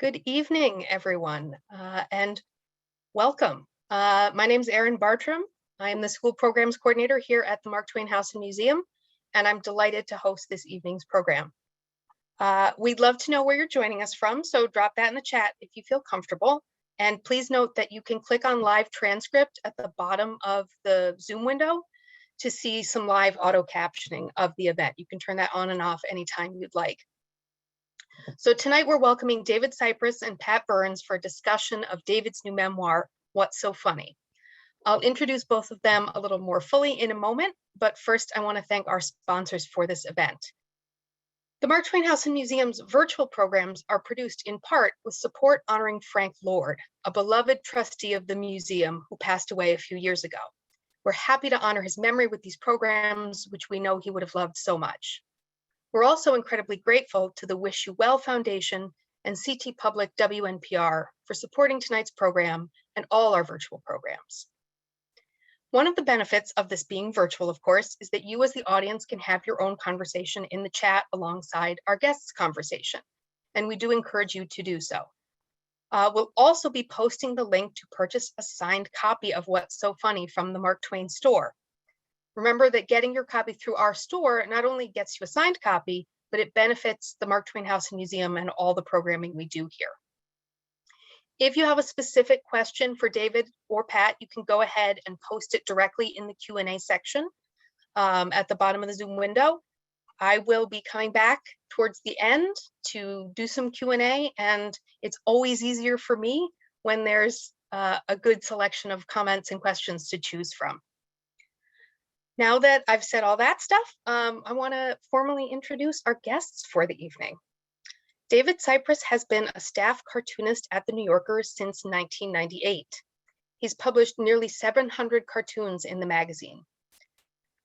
Good evening, everyone, and welcome. My name is Erin Bartram. I am the School Programs Coordinator here at the Mark Twain House Museum, and I'm delighted to host this evening's program. We'd love to know where you're joining us from, so drop that in the chat if you feel comfortable. And please note that you can click on live transcript at the bottom of the Zoom window to see some live auto captioning of the event. You can turn that on and off anytime you'd like. So tonight we're welcoming David Sipress and Pat Byrnes for a discussion of David's new memoir, What's So Funny? I'll introduce both of them a little more fully in a moment, but first I want to thank our sponsors for this event. The Mark Twain House and Museum's virtual programs are produced in part with support honoring Frank Lord, a beloved trustee of the museum who passed away a few years ago. We're happy to honor his memory with these programs, which we know he would have loved so much. We're also incredibly grateful to the Wish You Well Foundation and CT Public WNPR for supporting tonight's program and all our virtual programs. One of the benefits of this being virtual, of course, is that you as the audience can have your own conversation in the chat alongside our guests' conversation, and we do encourage you to do so. We'll also be posting the link to purchase a signed copy of What's So Funny from the Mark Twain store. Remember that getting your copy through our store not only gets you a signed copy, but it benefits the Mark Twain House and Museum and all the programming we do here. If you have a specific question for David or Pat, you can go ahead and post it directly in the Q&A section at the bottom of the Zoom window. I will be coming back towards the end to do some Q&A, and it's always easier for me when there's a good selection of comments and questions to choose from. Now that I've said all that stuff, I want to formally introduce our guests for the evening. David Sipress has been a staff cartoonist at The New Yorker since 1998. He's published nearly 700 cartoons in the magazine.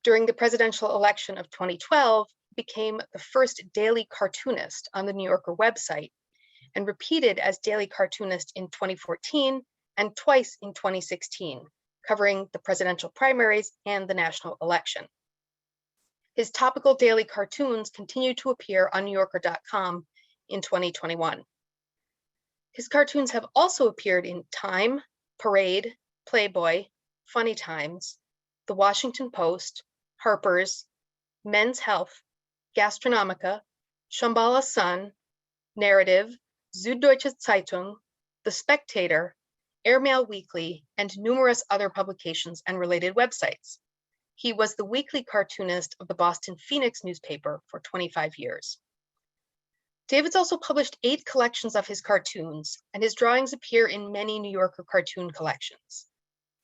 During the presidential election of 2012, he became the first daily cartoonist on the New Yorker website and repeated as daily cartoonist in 2014 and twice in 2016. Covering the presidential primaries and the national election. His topical daily cartoons continue to appear on NewYorker.com in 2021. His cartoons have also appeared in Time, Parade, Playboy, Funny Times, The Washington Post, Harper's, Men's Health, Gastronomica, Shambhala Sun, Narrative, Süddeutsche Zeitung, The Spectator, Airmail Weekly, and numerous other publications and related websites. He was the weekly cartoonist of the Boston Phoenix newspaper for 25 years. David's also published 8 collections of his cartoons, and his drawings appear in many New Yorker cartoon collections.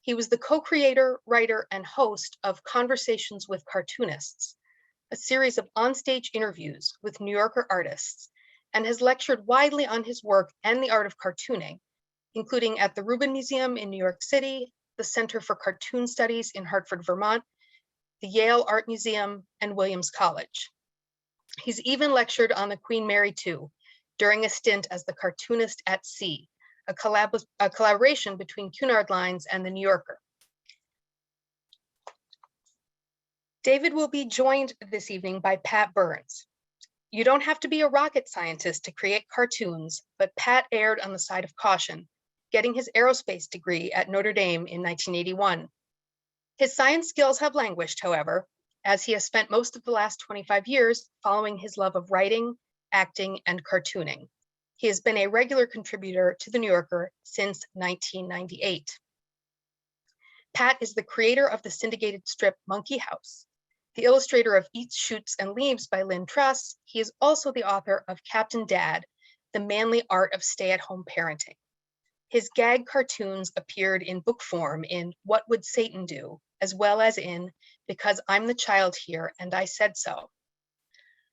He was the co-creator, writer, and host of Conversations with Cartoonists, a series of onstage interviews with New Yorker artists, and has lectured widely on his work and the art of cartooning, including at the Rubin Museum in New York City, the Center for Cartoon Studies in Hartford, Vermont, the Yale Art Museum, and Williams College. He's even lectured on the Queen Mary II during a stint as the cartoonist at sea, a collaboration between Cunard Lines and the New Yorker. David will be joined this evening by Pat Byrnes. You don't have to be a rocket scientist to create cartoons, but Pat erred on the side of caution, getting his aerospace degree at Notre Dame in 1981. His science skills have languished, however, as he has spent most of the last 25 years following his love of writing, acting, and cartooning. He has been a regular contributor to The New Yorker since 1998. Pat is the creator of the syndicated strip Monkey House. The illustrator of Eats, Shoots, and Leaves by Lynn Truss, he is also the author of Captain Dad, The Manly Art of Stay-at-Home Parenting. His gag cartoons appeared in book form in What Would Satan Do, as well as in Because I'm the Child Here and I Said So.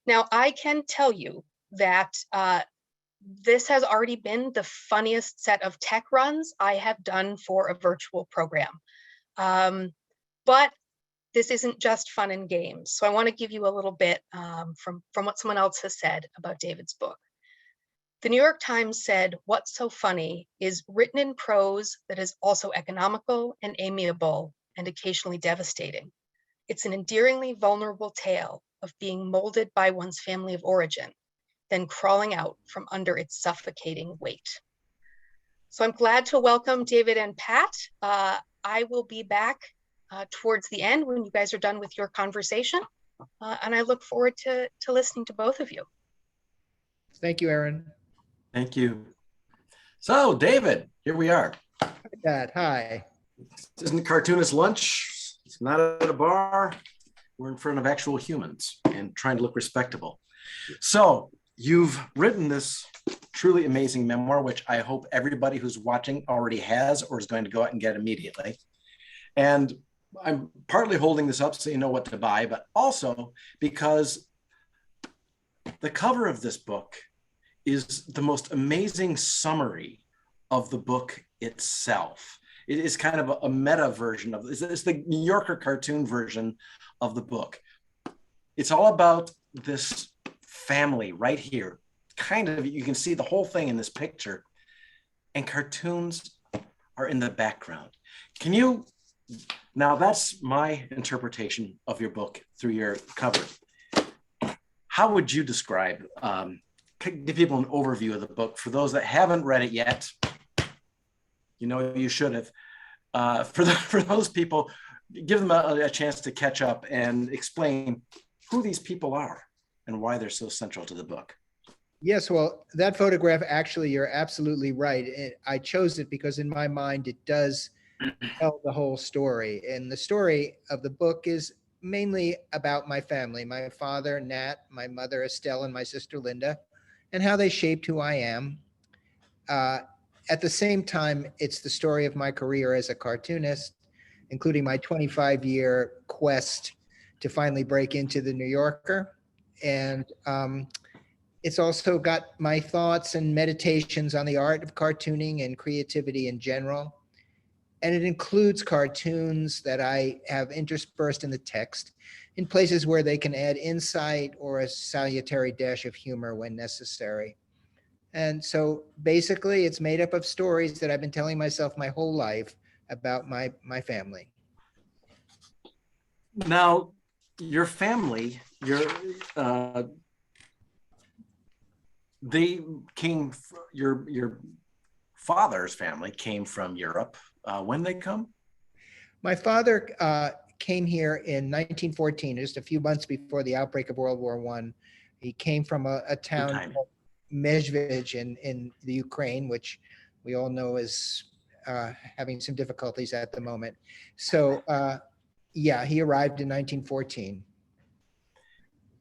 Now, I can tell you that this has already been the funniest set of tech runs I have done for a virtual program. But this isn't just fun and games. So I want to give you a little bit from what someone else has said about David's book. The New York Times said, "What's So Funny is written in prose that is also economical and amiable and occasionally devastating. It's an endearingly vulnerable tale of being molded by one's family of origin, then crawling out from under its suffocating weight. So I'm glad to welcome David and Pat. I will be back towards the end when you guys are done with your conversation. And I look forward to listening to both of you. Thank you, Erin. Thank you. So, David, here we are. Hi, Dad. Hi. This isn't cartoonist lunch. It's not at a bar. We're in front of actual humans and trying to look respectable. So, you've written this truly amazing memoir, which I hope everybody who's watching already has or is going to go out and get immediately. And I'm partly holding this up so you know what to buy, but also because the cover of this book is the most amazing summary of the book itself. It is kind of a meta version of this. It's the New Yorker cartoon version of the book. It's all about this family right here. Kind of, you can see the whole thing in this picture, and cartoons are in the background. Can you, now that's my interpretation of your book through your cover. How would you describe, give people an overview of the book for those that haven't read it yet? You know, you should have. For those people, give them a chance to catch up and explain who these people are and why they're so central to the book. Yes, well, that photograph, actually, you're absolutely right. I chose it because in my mind, it does tell the whole story. And the story of the book is mainly about my family, my father, Nat, my mother, Estelle, and my sister, Linda, and how they shaped who I am. At the same time, it's the story of my career as a cartoonist, including my 25-year quest to finally break into the New Yorker. And it's also got my thoughts and meditations on the art of cartooning and creativity in general. And it includes cartoons that I have interspersed in the text in places where they can add insight or a salutary dash of humor when necessary. And so basically it's made up of stories that I've been telling myself my whole life about my family. Now, your family, your father's family came from Europe. When they come? My father came here in 1914, just a few months before the outbreak of World War I. He came from a town called Mischievous in the Ukraine, which we all know is having some difficulties at the moment. So yeah, he arrived in 1914.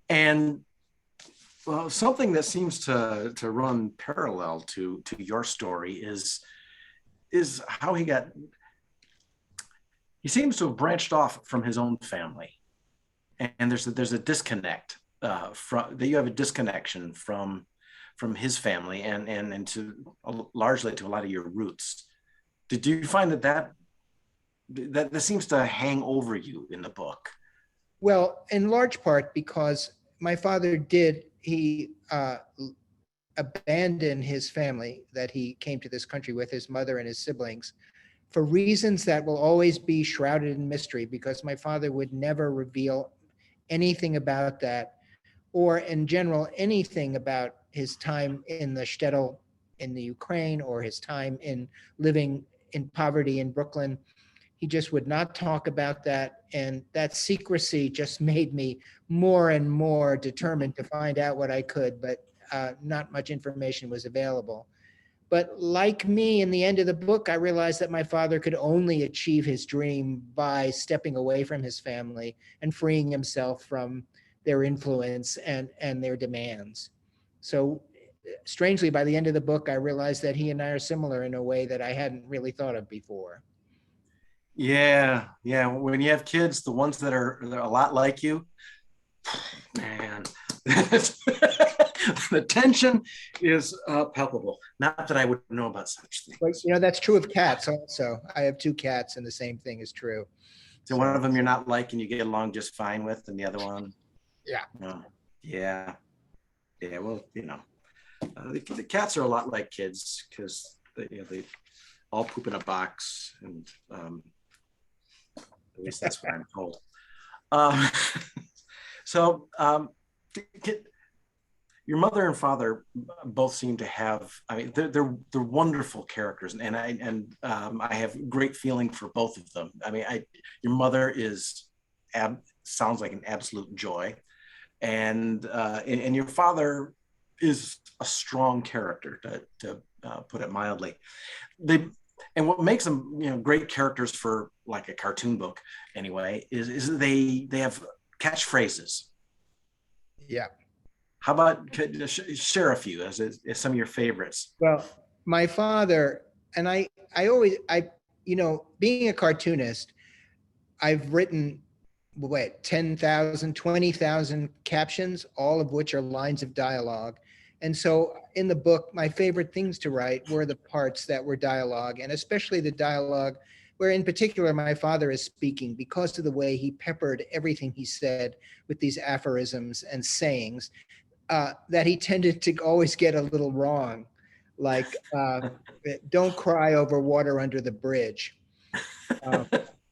And well, something that seems to run parallel to your story is how he seems to have branched off from his own family, and there's a disconnect that you have a disconnection from his family and to largely to a lot of your roots. Did you find that seems to hang over you in the book? Well, in large part because my father he abandoned his family that he came to this country with, his mother and his siblings, for reasons that will always be shrouded in mystery, because my father would never reveal anything about that, or in general, anything about his time in the shtetl in the Ukraine or his time in living in poverty in Brooklyn. He just would not talk about that. And that secrecy just made me more and more determined to find out what I could, but not much information was available. But like me, in the end of the book, I realized that my father could only achieve his dream by stepping away from his family and freeing himself from their influence and their demands. So strangely, by the end of the book, I realized that he and I are similar in a way that I hadn't really thought of before. Yeah. When you have kids, the ones that are a lot like you, man, the tension is palpable. Not that I would know about such things. But, you know, that's true of cats also. I have 2 cats and the same thing is true. So one of them you're not like and you get along just fine with, and the other one? Yeah. Yeah. Well, the cats are a lot like kids because they all poop in a box, and at least that's what I'm told. So your mother and father both seem to have, I mean, they're wonderful characters, and I have great feeling for both of them. I mean, your mother is sounds like an absolute joy, and your father is a strong character, to put it mildly. And what makes them, great characters for like a cartoon book anyway, is they have catchphrases. Yeah. How about share a few as some of your favorites? Well, my father and I always, being a cartoonist, I've written 10,000, 20,000 captions, all of which are lines of dialogue. And so in the book, my favorite things to write were the parts that were dialogue, and especially the dialogue where in particular my father is speaking, because of the way he peppered everything he said with these aphorisms and sayings that he tended to always get a little wrong, like don't cry over water under the bridge,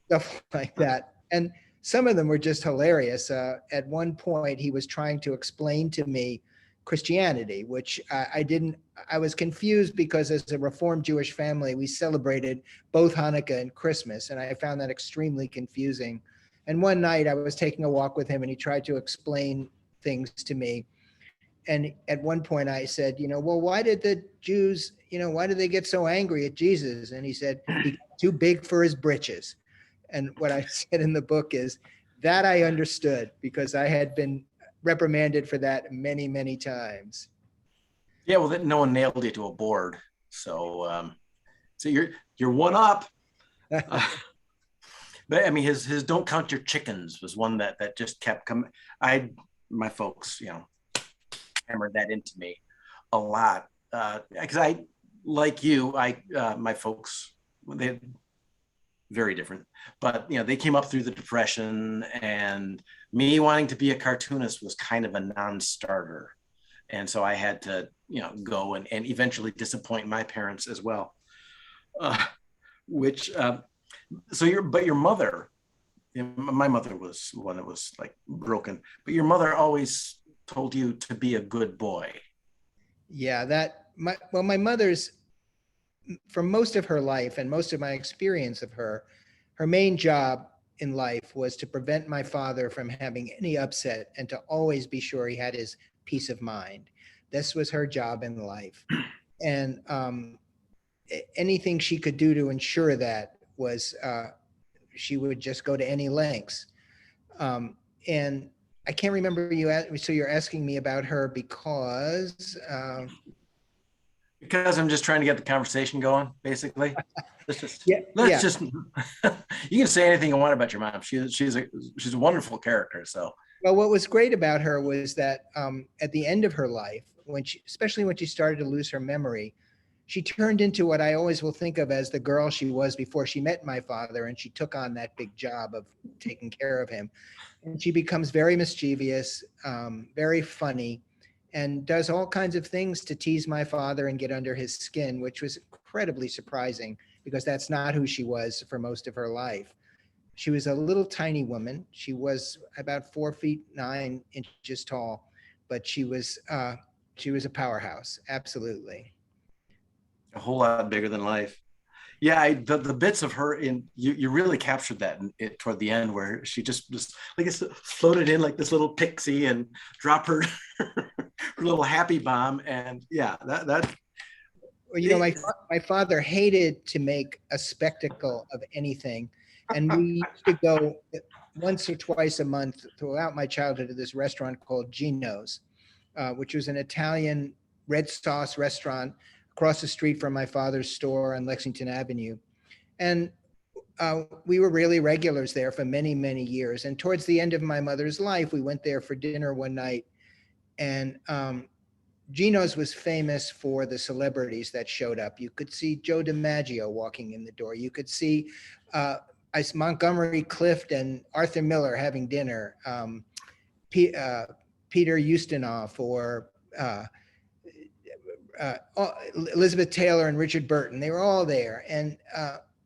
stuff like that. And some of them were just hilarious. At one point, he was trying to explain to me Christianity, which I was confused because as a Reformed Jewish family, we celebrated both Hanukkah and Christmas, and I found that extremely confusing. And one night I was taking a walk with him and he tried to explain things to me. And at one point I said, well, why did the Jews, why did they get so angry at Jesus? And he said, he got too big for his britches. And what I said in the book is that I understood because I had been reprimanded for that many, many times. Yeah, well, no one nailed you to a board. So you're one up. But I mean, his "Don't count your chickens" was one that just kept coming. My folks, hammered that into me a lot because I, like you, my folks, they very different, but they came up through the Depression, and me wanting to be a cartoonist was kind of a non-starter, and so I had to go and eventually disappoint my parents as well. But your mother, my mother was one that was like broken, but your mother always told you to be a good boy. Yeah, my mother's, for most of her life and most of my experience of her main job in life was to prevent my father from having any upset and to always be sure he had his peace of mind. This was her job in life. And anything she could do to ensure that was, she would just go to any lengths. And I can't remember so you're asking me about her because I'm just trying to get the conversation going, basically. Just you can say anything you want about your mom. She's a wonderful character. So well, what was great about her was that at the end of her life, especially when she started to lose her memory, she turned into what I always will think of as the girl she was before she met my father, and she took on that big job of taking care of him. And she becomes very mischievous, very funny, and does all kinds of things to tease my father and get under his skin, which was incredibly surprising because that's not who she was for most of her life. She was a little tiny woman. She was about 4'9" tall, but she was a powerhouse, absolutely. A whole lot bigger than life. Yeah, the bits of her you really captured that toward the end, where she just like floated in like this little pixie and dropped her her little happy bomb, and yeah, that. Well, my father hated to make a spectacle of anything, and we used to go once or twice a month throughout my childhood to this restaurant called Gino's, which was an Italian red sauce restaurant across the street from my father's store on Lexington Avenue. And we were really regulars there for many, many years. And towards the end of my mother's life, we went there for dinner one night. And Gino's was famous for the celebrities that showed up. You could see Joe DiMaggio walking in the door. You could see Montgomery Clift and Arthur Miller having dinner. Peter Ustinov or Elizabeth Taylor and Richard Burton. They were all there. And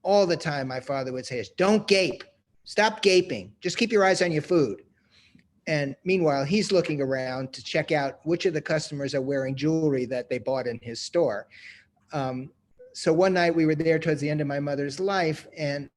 all the time my father would say, "Don't gape. Stop gaping. Just keep your eyes on your food." And meanwhile, he's looking around to check out which of the customers are wearing jewelry that they bought in his store. So one night we were there towards the end of my mother's life, and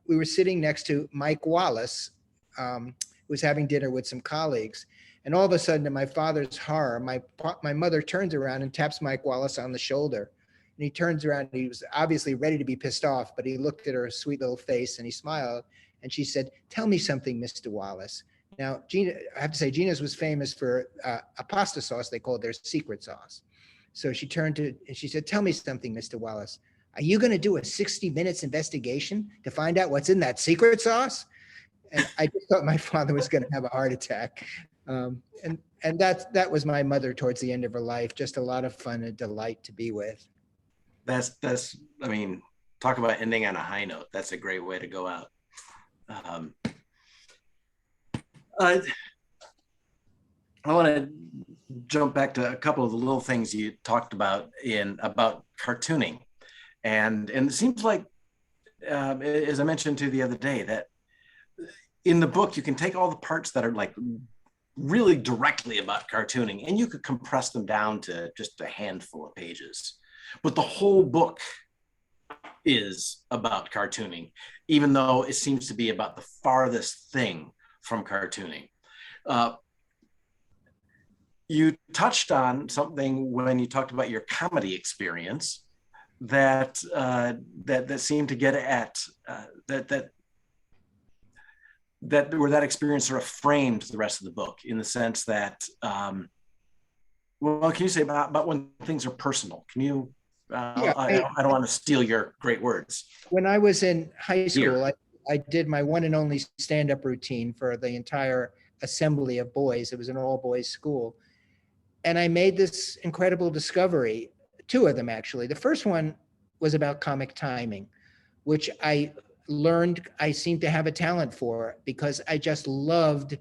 we were sitting next to Mike Wallace, who was having dinner with some colleagues. And all of a sudden, to my father's horror, my mother turns around and taps Mike Wallace on the shoulder. And he turns around, and he was obviously ready to be pissed off, but he looked at her sweet little face and he smiled. And she said, "Tell me something, Mr. Wallace." Now, Gina, I have to say, Gina's was famous for a pasta sauce they called their secret sauce. So she turned to, and she said, "Tell me something, Mr. Wallace. Are you going to do a 60 minutes investigation to find out what's in that secret sauce?" And I just thought my father was going to have a heart attack. And that was my mother towards the end of her life. Just a lot of fun and delight to be with. That's I mean, talk about ending on a high note. That's a great way to go out. I want to jump back to a couple of the little things you talked about about cartooning, and it seems like, as I mentioned to you the other day, that in the book you can take all the parts that are like really directly about cartooning, and you could compress them down to just a handful of pages, but the whole book is about cartooning, even though it seems to be about the farthest thing from cartooning. You touched on something when you talked about your comedy experience that seemed to get at where that experience sort of framed the rest of the book, in the sense that, well, can you say about when things are personal? Can you? Yeah, I don't want to steal your great words. When I was in high school, Here. I did my one and only stand-up routine for the entire assembly of boys. It was an all-boys school. And I made this incredible discovery, two of them actually. The first one was about comic timing, which I learned I seemed to have a talent for, because I just loved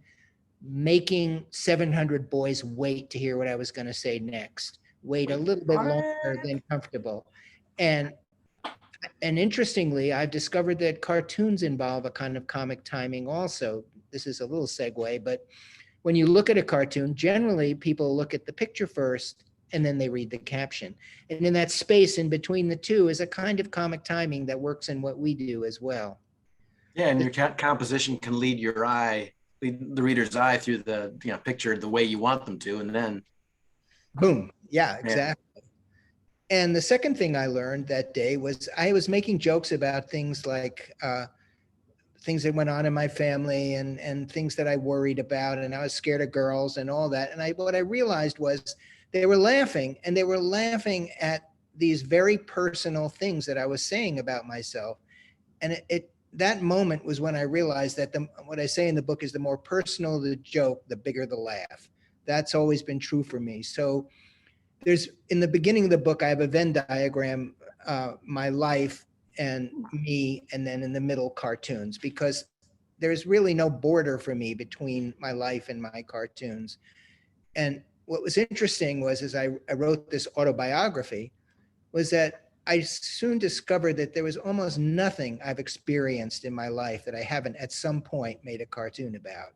making 700 boys wait to hear what I was going to say next, wait a little bit longer than comfortable. And interestingly, I've discovered that cartoons involve a kind of comic timing also. This is a little segue, but when you look at a cartoon, generally people look at the picture first and then they read the caption. And in that space in between the two is a kind of comic timing that works in what we do as well. Yeah, and your composition can lead the reader's eye through the picture the way you want them to, and then boom. Yeah, exactly. Yeah. And the second thing I learned that day was I was making jokes about things like things that went on in my family and things that I worried about, and I was scared of girls and all that. And what I realized was they were laughing, and they were laughing at these very personal things that I was saying about myself. And that moment was when I realized that what I say in the book is the more personal the joke, the bigger the laugh. That's always been true for me. So in the beginning of the book, I have a Venn diagram, my life and me, and then in the middle, cartoons, because there's really no border for me between my life and my cartoons. And what was interesting was, as I wrote this autobiography, was that I soon discovered that there was almost nothing I've experienced in my life that I haven't at some point made a cartoon about.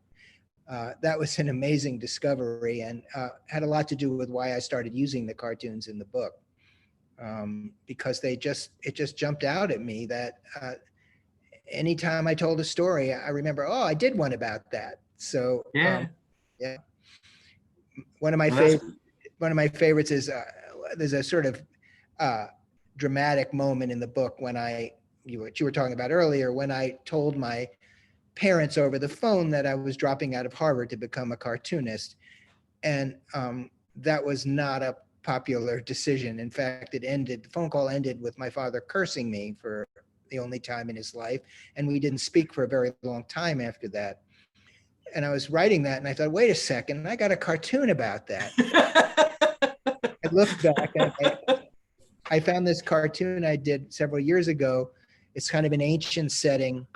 That was an amazing discovery, and had a lot to do with why I started using the cartoons in the book, because it just jumped out at me that anytime I told a story, I remember, oh, I did one about that. So yeah. One of my favorites is there's a sort of dramatic moment in the book when what you were talking about earlier, when I told my parents over the phone that I was dropping out of Harvard to become a cartoonist. And that was not a popular decision. In fact, the phone call ended with my father cursing me for the only time in his life. And we didn't speak for a very long time after that. And I was writing that and I thought, wait a second, I got a cartoon about that. I looked back and I found this cartoon I did several years ago. It's kind of an ancient setting.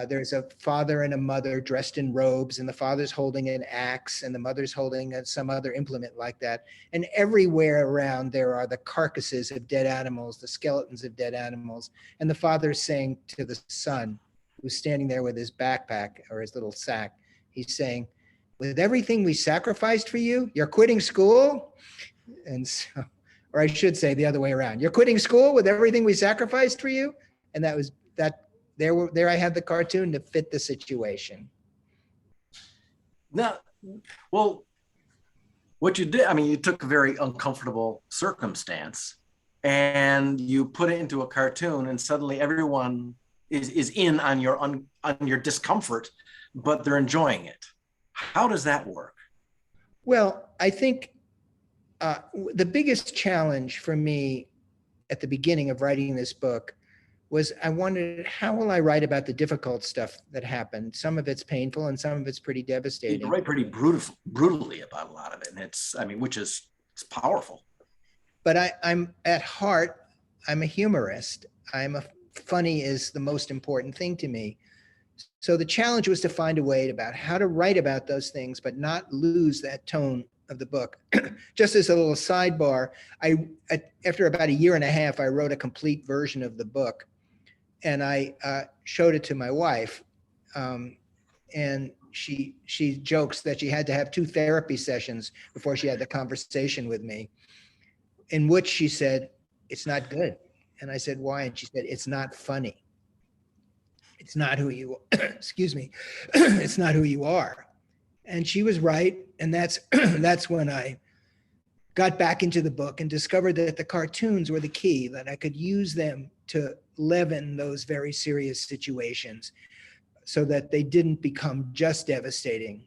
There's a father and a mother dressed in robes, and the father's holding an axe and the mother's holding some other implement like that. And everywhere around there are the carcasses of dead animals, the skeletons of dead animals. And the father's saying to the son, who's standing there with his backpack or his little sack, he's saying, with everything we sacrificed for you, you're quitting school? And so, or I should say the other way around. You're quitting school with everything we sacrificed for you? And that was that. There I had the cartoon to fit the situation. Now, well, what you did, I mean, you took a very uncomfortable circumstance and you put it into a cartoon, and suddenly everyone is in on your discomfort, but they're enjoying it. How does that work? Well, I think the biggest challenge for me at the beginning of writing this book was I wondered, how will I write about the difficult stuff that happened? Some of it's painful and some of it's pretty devastating. You write pretty brutally about a lot of it, and it's powerful. But I'm at heart, I'm a humorist. Funny is the most important thing to me. So the challenge was to find a way about how to write about those things, but not lose that tone of the book. Just as a little sidebar, after about a year and a half, I wrote a complete version of the book, and I showed it to my wife, and she jokes that she had to have 2 therapy sessions before she had the conversation with me, in which she said, "It's not good." And I said, "Why?" And she said, "It's not funny. It's not who you, excuse me, it's not who you are." And she was right. And that's when I got back into the book and discovered that the cartoons were the key, that I could use them to leaven those very serious situations so that they didn't become just devastating.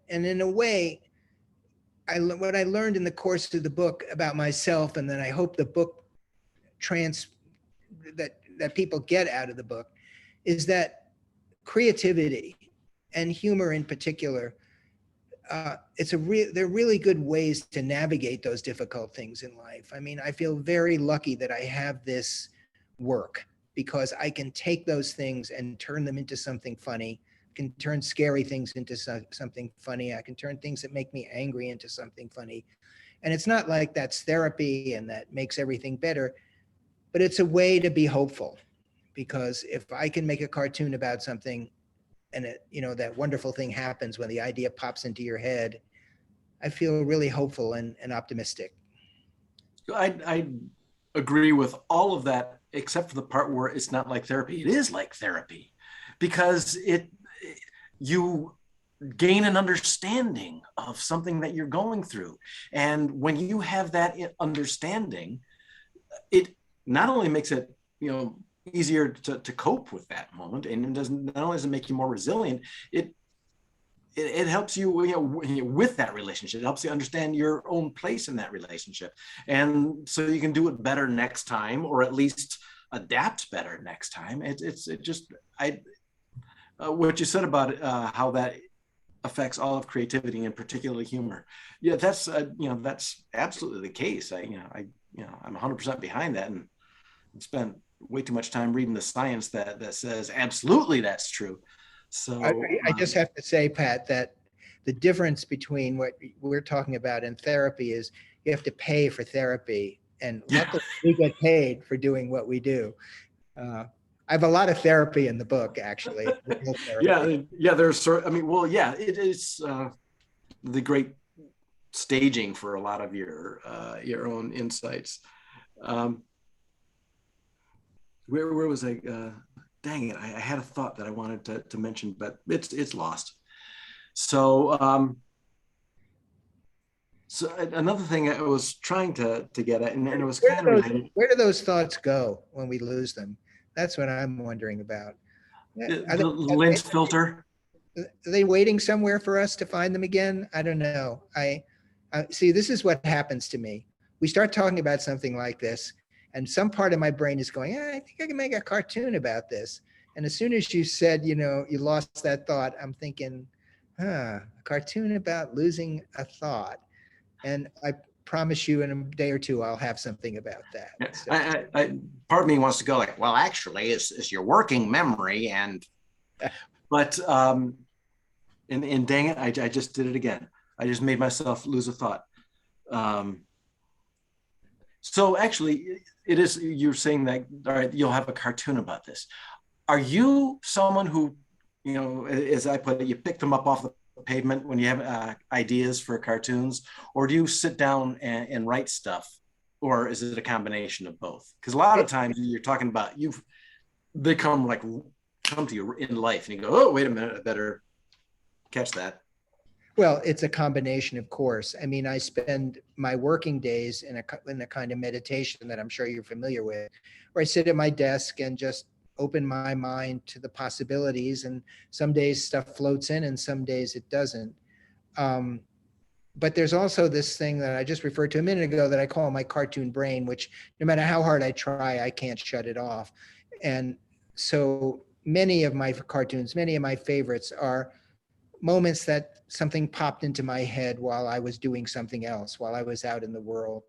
And in a way, what I learned in the course of the book about myself, and then I hope the book that people get out of the book, is that creativity and humor in particular, they're really good ways to navigate those difficult things in life. I mean, I feel very lucky that I have this work, because I can take those things and turn them into something funny. I can turn scary things into something funny. I can turn things that make me angry into something funny. And it's not like that's therapy and that makes everything better, but it's a way to be hopeful. Because if I can make a cartoon about something and that wonderful thing happens when the idea pops into your head, I feel really hopeful and optimistic. I agree with all of that, except for the part where it's not like therapy. It is like therapy, because you gain an understanding of something that you're going through. And when you have that understanding, it not only makes it, easier to cope with that moment, and it not only does it make you more resilient, it helps you, with that relationship. It helps you understand your own place in that relationship, and so you can do it better next time, or at least adapt better next time. What you said about how that affects all of creativity, and particularly humor. Yeah, that's absolutely the case. I'm 100% behind that, and spent way too much time reading the science that says absolutely that's true. So I just have to say, Pat, that the difference between what we're talking about in therapy is you have to pay for therapy, and luckily we get paid for doing what we do. I have a lot of therapy in the book, actually. Yeah. There's, it is the great staging for a lot of your own insights. Where was I? Dang it! I had a thought that I wanted to mention, but it's lost. So, so another thing I was trying to get at, and it was kind of related. Where do those thoughts go when we lose them? That's what I'm wondering about. The lens filter. Are they waiting somewhere for us to find them again? I don't know. I see. This is what happens to me. We start talking about something like this, and some part of my brain is going, I think I can make a cartoon about this. And as soon as you said, you lost that thought, I'm thinking, a cartoon about losing a thought. And I promise you in a day or two, I'll have something about that. So. Part of me wants to go like, well, actually, it's your working memory. But and dang it, I just did it again. I just made myself lose a thought. So actually, it is, you're saying that, all right, you'll have a cartoon about this. Are you someone who, as I put it, you pick them up off the pavement when you have ideas for cartoons, or do you sit down and write stuff, or is it a combination of both? Because a lot of times you're talking about they come to you in life, and you go, oh, wait a minute, I better catch that. Well, it's a combination, of course. I mean, I spend my working days in a kind of meditation that I'm sure you're familiar with, where I sit at my desk and just open my mind to the possibilities. And some days stuff floats in and some days it doesn't. But there's also this thing that I just referred to a minute ago that I call my cartoon brain, which no matter how hard I try, I can't shut it off. And so many of my cartoons, many of my favorites are moments that something popped into my head while I was doing something else, while I was out in the world.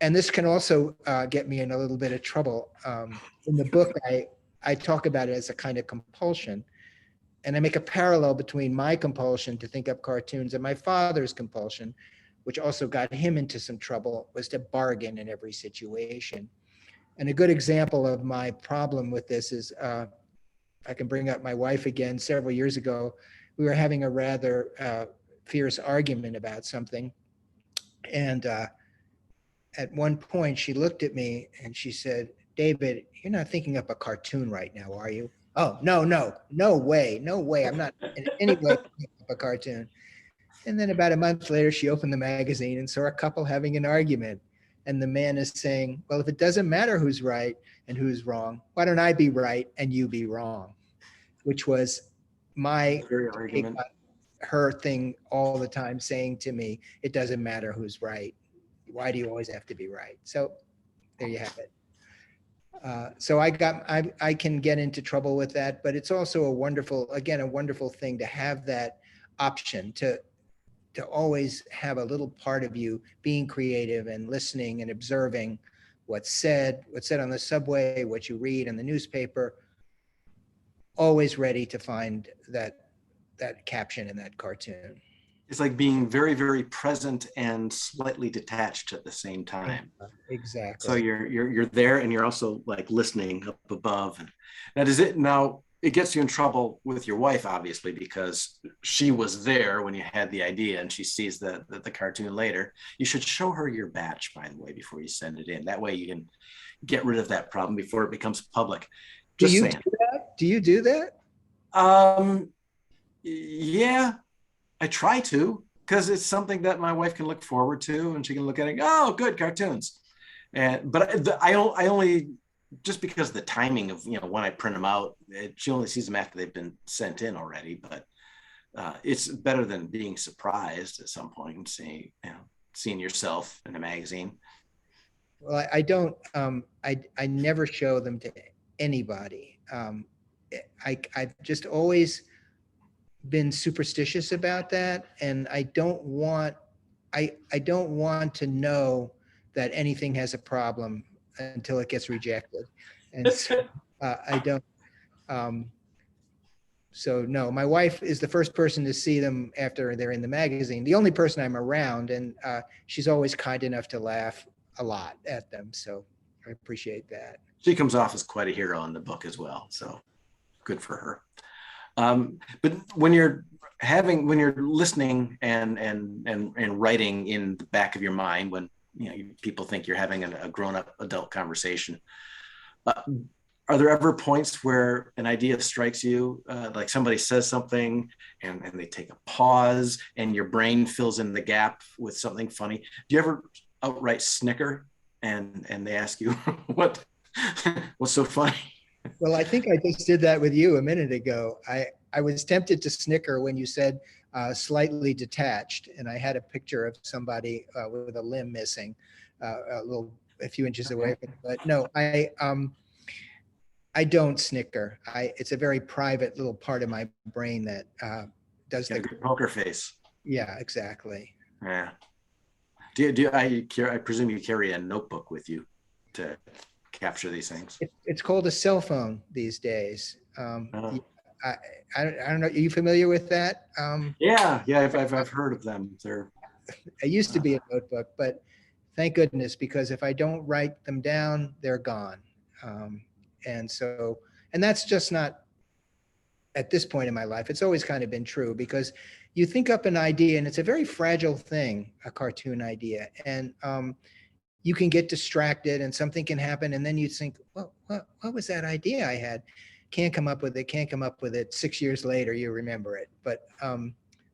And this can also get me in a little bit of trouble. In the book, I talk about it as a kind of compulsion. And I make a parallel between my compulsion to think up cartoons and my father's compulsion, which also got him into some trouble, was to bargain in every situation. And a good example of my problem with this is, I can bring up my wife again. Several years ago, we were having a rather fierce argument about something. And at one point she looked at me and she said, David, you're not thinking up a cartoon right now, are you? Oh, no way. I'm not in any way thinking up a cartoon. And then about a month later, she opened the magazine and saw a couple having an argument. And the man is saying, well, if it doesn't matter who's right and who's wrong, why don't I be right and you be wrong? Which was my argument. Her thing all the time saying to me, it doesn't matter who's right. Why do you always have to be right? So there you have it. So I can get into trouble with that, but it's also a wonderful thing to have that option to always have a little part of you being creative and listening and observing what's said on the subway, what you read in the newspaper, always ready to find that caption in that cartoon. It's like being very, very present and slightly detached at the same time. Exactly. So you're there and you're also like listening up above. Now it gets you in trouble with your wife, obviously, because she was there when you had the idea and she sees the cartoon later. You should show her your batch, by the way, before you send it in. That way you can get rid of that problem before it becomes public. Do you do that? Yeah, I try to, because it's something that my wife can look forward to and she can look at it and go, oh, good cartoons. But I only, just because of the timing of, when I print them out, she only sees them after they've been sent in already. But it's better than being surprised at some point and seeing yourself in a magazine. Well, I don't, I never show them to anybody. I've just always been superstitious about that, and I don't want to know that anything has a problem until it gets rejected, and so I don't. So no, my wife is the first person to see them after they're in the magazine. The only person I'm around, and she's always kind enough to laugh a lot at them. So I appreciate that. She comes off as quite a hero in the book as well. So good for her. But when you're listening and writing in the back of your mind, when people think you're having a grown-up adult conversation, are there ever points where an idea strikes you, like somebody says something and they take a pause and your brain fills in the gap with something funny? Do you ever outright snicker and they ask you what's so funny? Well, I think I just did that with you a minute ago. I was tempted to snicker when you said slightly detached, and I had a picture of somebody with a limb missing, a few inches away. But no, I don't snicker. It's a very private little part of my brain that does the poker face. Yeah, exactly. Yeah. I presume you carry a notebook with you to capture these things? It's called a cell phone these days. I don't know. Are you familiar with that? Yeah. I've heard of them. It used to be a notebook, but thank goodness, because if I don't write them down, they're gone. And that's just not at this point in my life. It's always kind of been true, because you think up an idea and it's a very fragile thing, a cartoon idea. And you can get distracted and something can happen. And then you think, well, what was that idea I had? Can't come up with it. 6 years later, you remember it. But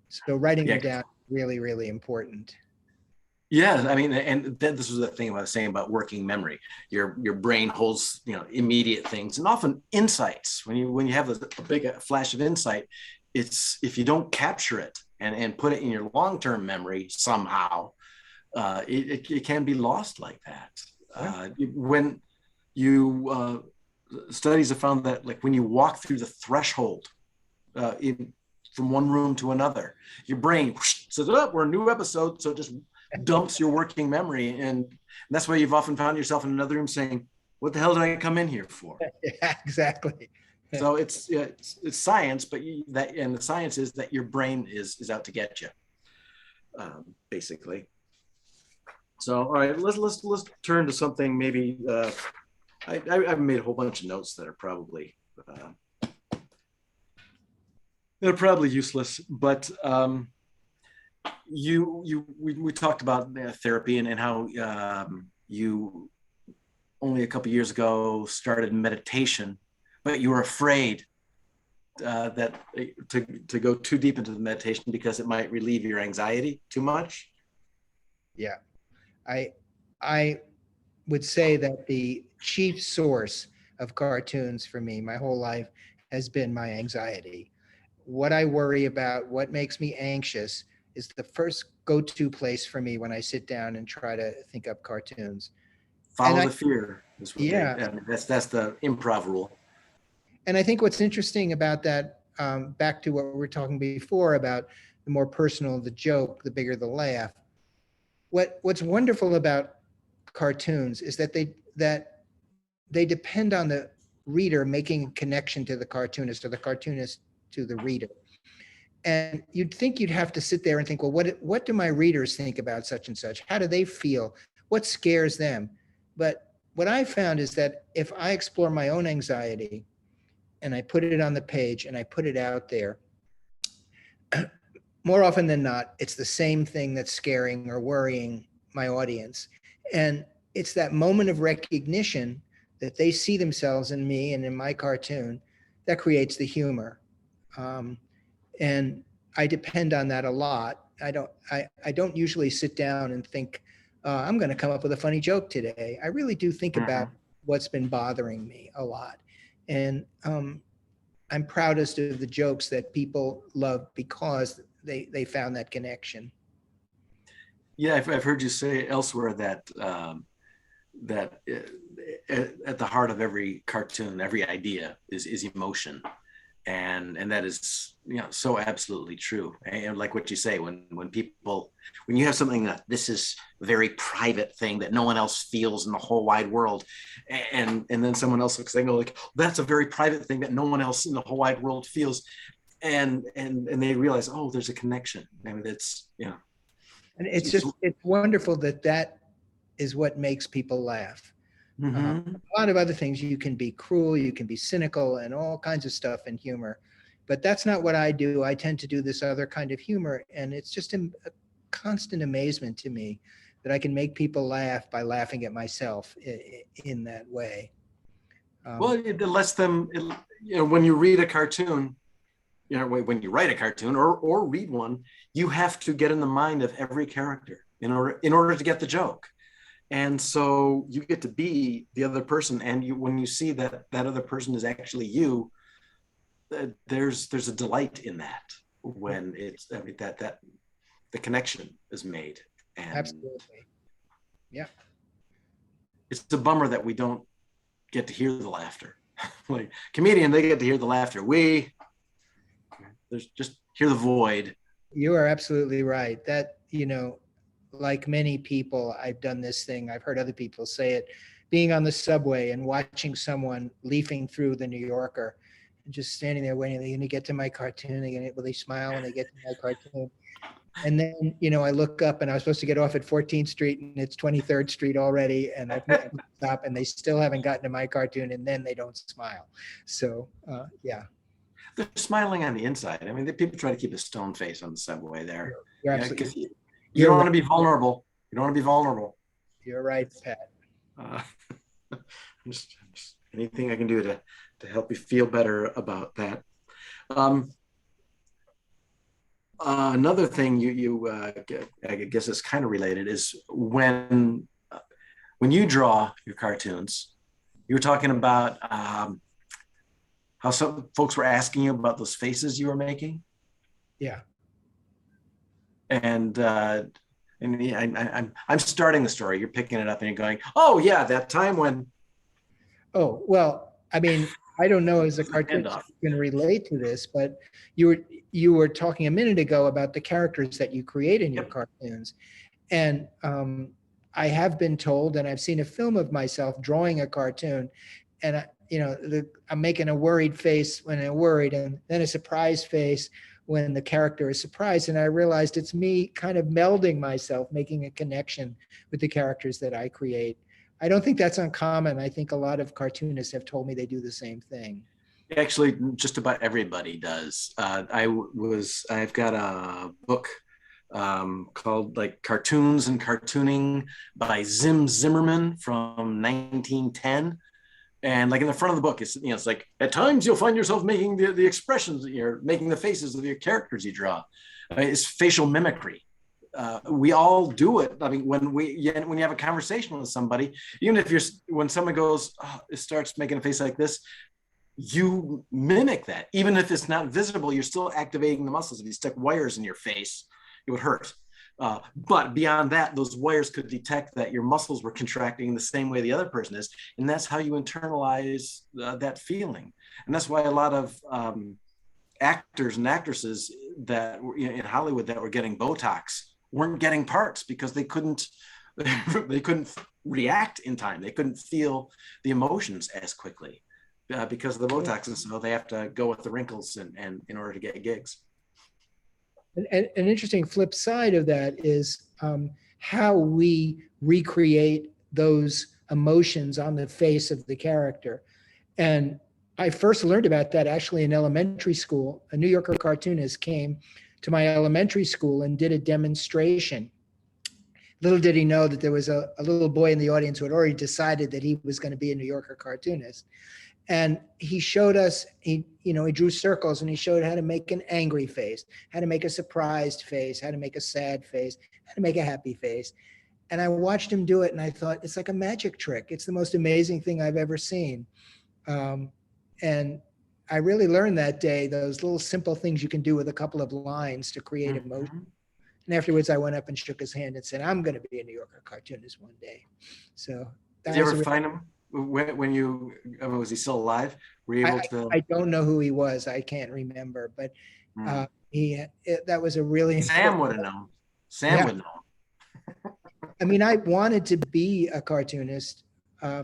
so writing them down, really, really important. Yeah, I mean, and then this was the thing I was saying about working memory. Your brain holds, immediate things and often insights. When you have a big flash of insight, it's, if you don't capture it and put it in your long-term memory somehow, it can be lost like that. When you studies have found that, like, when you walk through the threshold from one room to another, your brain says, "Oh, we're a new episode," so it just dumps your working memory, and that's why you've often found yourself in another room saying, "What the hell did I come in here for?" Yeah, exactly. So it's science, but the science is that your brain is out to get you, basically. So all right, let's turn to something maybe. I've made a whole bunch of notes that are probably useless, but we talked about therapy and how you only a couple years ago started meditation, but you were afraid that to go too deep into the meditation because it might relieve your anxiety too much. Yeah, I would say that the chief source of cartoons for me my whole life has been my anxiety. What I worry about, what makes me anxious, is the first go-to place for me when I sit down and try to think up cartoons. Follow the fear. Is what Yeah. That's the improv rule. And I think what's interesting about that, back to what we were talking before about the more personal the joke, the bigger the laugh. What's wonderful about cartoons is that they depend on the reader making a connection to the cartoonist, or the cartoonist to the reader. And you'd think you'd have to sit there and think, well, what do my readers think about such and such? How do they feel? What scares them? But what I found is that if I explore my own anxiety and I put it on the page and I put it out there, more often than not, it's the same thing that's scaring or worrying my audience. And it's that moment of recognition that they see themselves in me and in my cartoon that creates the humor. And I depend on that a lot. I don't usually sit down and think, I'm going to come up with a funny joke today. I really do think about what's been bothering me a lot. And I'm proudest of the jokes that people love because they found that connection. Yeah, I've heard you say elsewhere that at the heart of every cartoon, every idea is emotion. And that is, so absolutely true. And like what you say, when you have something that this is a very private thing that no one else feels in the whole wide world, and then someone else looks and go like, that's a very private thing that no one else in the whole wide world feels, and they realize, oh, there's a connection. I mean, and it's wonderful that is what makes people laugh. A lot of other things, you can be cruel, you can be cynical, and all kinds of stuff in humor, but that's not what I do. I tend to do this other kind of humor, and it's just a constant amazement to me that I can make people laugh by laughing at myself in that way. Well, it lets them, when you read a cartoon, when you write a cartoon or read one, you have to get in the mind of every character in order to get the joke. And so you get to be the other person, and when you see that other person is actually you, there's a delight in that when that the connection is made. And absolutely, yeah. It's a bummer that we don't get to hear the laughter. Like comedian, they get to hear the laughter. There's just hear the void. You are absolutely right. That like many people, I've done this thing. I've heard other people say it, being on the subway and watching someone leafing through the New Yorker and just standing there waiting. Are they going to get to my cartoon? Will they smile when they get to my cartoon? And then, I look up and I was supposed to get off at 14th Street and it's 23rd Street already. And I've made them stop and they still haven't gotten to my cartoon, and then they don't smile. So, yeah. they're smiling on the inside. I mean, the people try to keep a stone face on the subway there. You're Yeah, absolutely, 'cause you you're don't want right. to be vulnerable. You don't want to be vulnerable. You're right, Pat. Uh, anything I can do to help you feel better about that. Another thing I guess is kind of related is when you draw your cartoons, you were talking about how some folks were asking you about those faces you were making. Yeah. And I'm starting the story. You're picking it up and you're going, oh yeah, that time when. Oh, well, I mean, I don't know as a cartoonist you can relate to this, but you were talking a minute ago about the characters that you create in your cartoons. And I have been told, and I've seen a film of myself drawing a cartoon, and I'm making a worried face when I'm worried, and then a surprised face when the character is surprised. And I realized it's me kind of melding myself, making a connection with the characters that I create. I don't think that's uncommon. I think a lot of cartoonists have told me they do the same thing. Actually, just about everybody does. I've got a book called like Cartoons and Cartooning by Zim Zimmerman from 1910. And like in the front of the book, it's like at times you'll find yourself making the expressions, you're making the faces of your characters you draw. It's facial mimicry. We all do it. I mean, when you have a conversation with somebody, even if when someone goes, it starts making a face like this, you mimic that. Even if it's not visible, you're still activating the muscles. If you stuck wires in your face, it would hurt. But beyond that, those wires could detect that your muscles were contracting the same way the other person is. And that's how you internalize that feeling. And that's why a lot of actors and actresses that were in Hollywood that were getting Botox weren't getting parts because they couldn't react in time. They couldn't feel the emotions as quickly because of the Botox. And so they have to go with the wrinkles and in order to get gigs. An interesting flip side of that is how we recreate those emotions on the face of the character. And I first learned about that actually in elementary school. A New Yorker cartoonist came to my elementary school and did a demonstration. Little did he know that there was a little boy in the audience who had already decided that he was going to be a New Yorker cartoonist. And he showed us, he drew circles and he showed how to make an angry face, how to make a surprised face, how to make a sad face, how to make a happy face. And I watched him do it and I thought, it's like a magic trick. It's the most amazing thing I've ever seen. And I really learned that day, those little simple things you can do with a couple of lines to create emotion. And afterwards I went up and shook his hand and said, I'm going to be a New Yorker cartoonist one day. So did you ever find him? When you was he still alive? Were you able to? I don't know who he was. I can't remember, but that was a really. Sam would have known. Sam would know. I mean, I wanted to be a cartoonist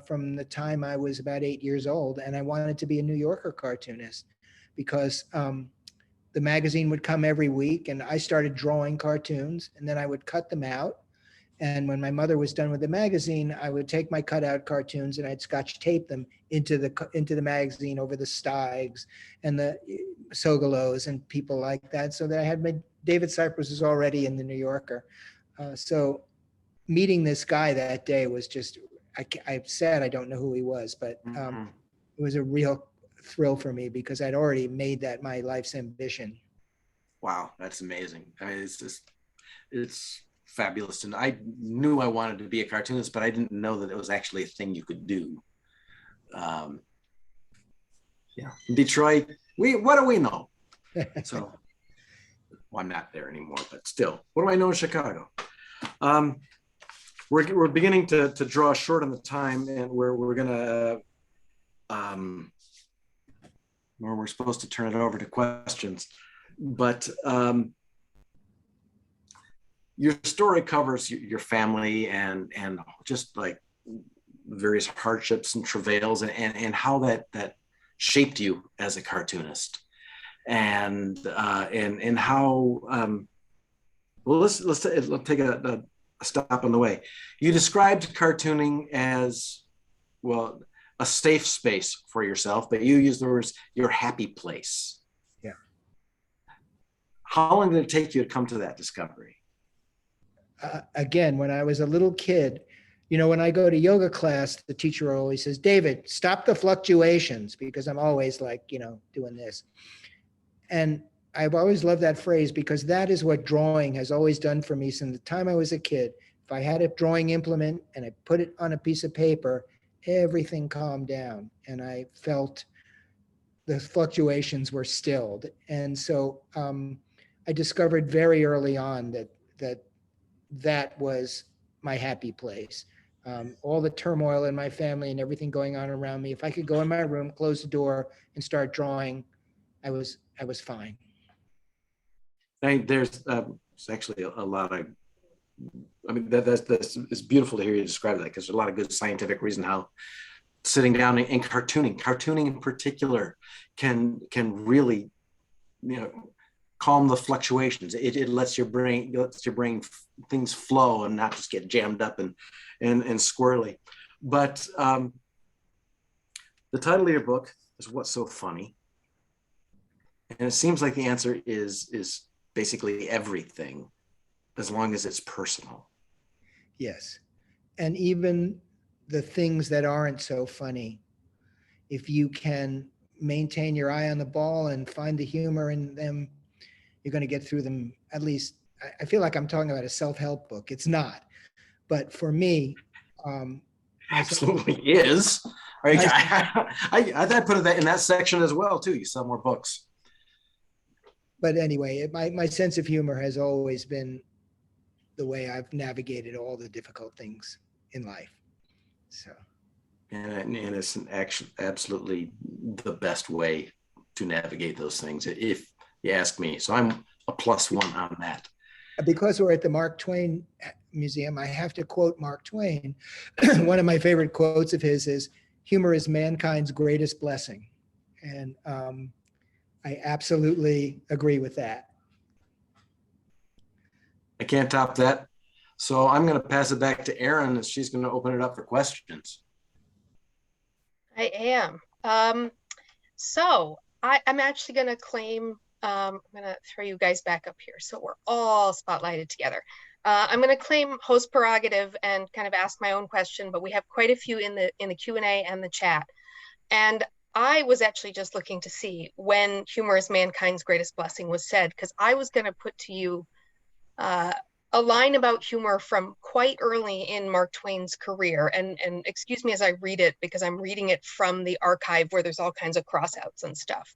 from the time I was about 8 years old, and I wanted to be a New Yorker cartoonist because the magazine would come every week, and I started drawing cartoons, and then I would cut them out. And when my mother was done with the magazine, I would take my cutout cartoons and I'd scotch tape them into the magazine over the Steigs and the Sogolos and people like that. So that I had David Sipress was already in the New Yorker. So meeting this guy that day was just, I'm sad I don't know who he was, but it was a real thrill for me because I'd already made that my life's ambition. Wow, that's amazing. I mean, it's fabulous. And I knew I wanted to be a cartoonist, but I didn't know that it was actually a thing you could do. In Detroit, what do we know? So, well, I'm not there anymore, but still, what do I know in Chicago? We're beginning to draw short on the time, and we're gonna where we're supposed to turn it over to questions, but your story covers your family and just like various hardships and travails and how that shaped you as a cartoonist and how well let's take a stop on the way. You described cartooning as, well, a safe space for yourself, but you used the words your happy place. how long did it take you to come to that discovery? Again, when I was a little kid, when I go to yoga class, the teacher always says, David, stop the fluctuations, because I'm always like, doing this. And I've always loved that phrase, because that is what drawing has always done for me since the time I was a kid. If I had a drawing implement and I put it on a piece of paper, everything calmed down and I felt the fluctuations were stilled. And so I discovered very early on that was my happy place. All the turmoil in my family and everything going on around me, if I could go in my room, close the door and start drawing, I was fine. There's actually a lot of, that's it's beautiful to hear you describe that, because there's a lot of good scientific reason how sitting down and cartooning in particular can really, calm the fluctuations. It lets your brain things flow and not just get jammed up and squirrely. But the title of your book is What's So Funny? And it seems like the answer is basically everything, as long as it's personal. Yes. And even the things that aren't so funny, if you can maintain your eye on the ball and find the humor in them, you're going to get through them. At least I feel like I'm talking about a self-help book. It's not. But for me, absolutely is. I put it in that section as well, too. You sell more books. But anyway, my sense of humor has always been the way I've navigated all the difficult things in life. So, and it's absolutely the best way to navigate those things, if you ask me. So I'm a +1 on that. Because we're at the Mark Twain Museum, I have to quote Mark Twain. One of my favorite quotes of his is, "Humor is mankind's greatest blessing." And I absolutely agree with that. I can't top that. So I'm going to pass it back to Erin, and she's going to open it up for questions. I am. So I'm actually going to claim, I'm going to throw you guys back up here so we're all spotlighted together. I'm going to claim host prerogative and kind of ask my own question, but we have quite a few in the Q&A and the chat. And I was actually just looking to see when humor is mankind's greatest blessing was said, because I was going to put to you a line about humor from quite early in Mark Twain's career. And excuse me as I read it, because I'm reading it from the archive where there's all kinds of crossouts and stuff.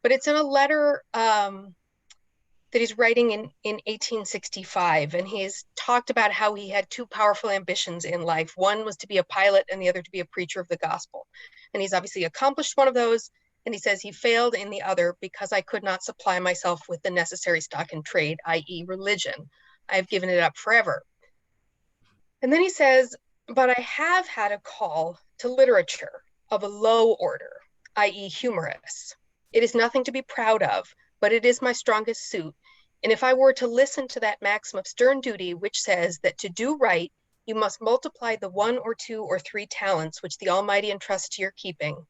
But it's in a letter that he's writing in 1865. And he's talked about how he had two powerful ambitions in life. One was to be a pilot and the other to be a preacher of the gospel. And he's obviously accomplished one of those. And he says he failed in the other because I could not supply myself with the necessary stock in trade, i.e. religion. I have given it up forever. And then he says, but I have had a call to literature of a low order, i.e. humorous. It is nothing to be proud of, but it is my strongest suit. And if I were to listen to that maxim of stern duty, which says that to do right, you must multiply the 1 or 2 or 3 talents which the Almighty entrusts to your keeping,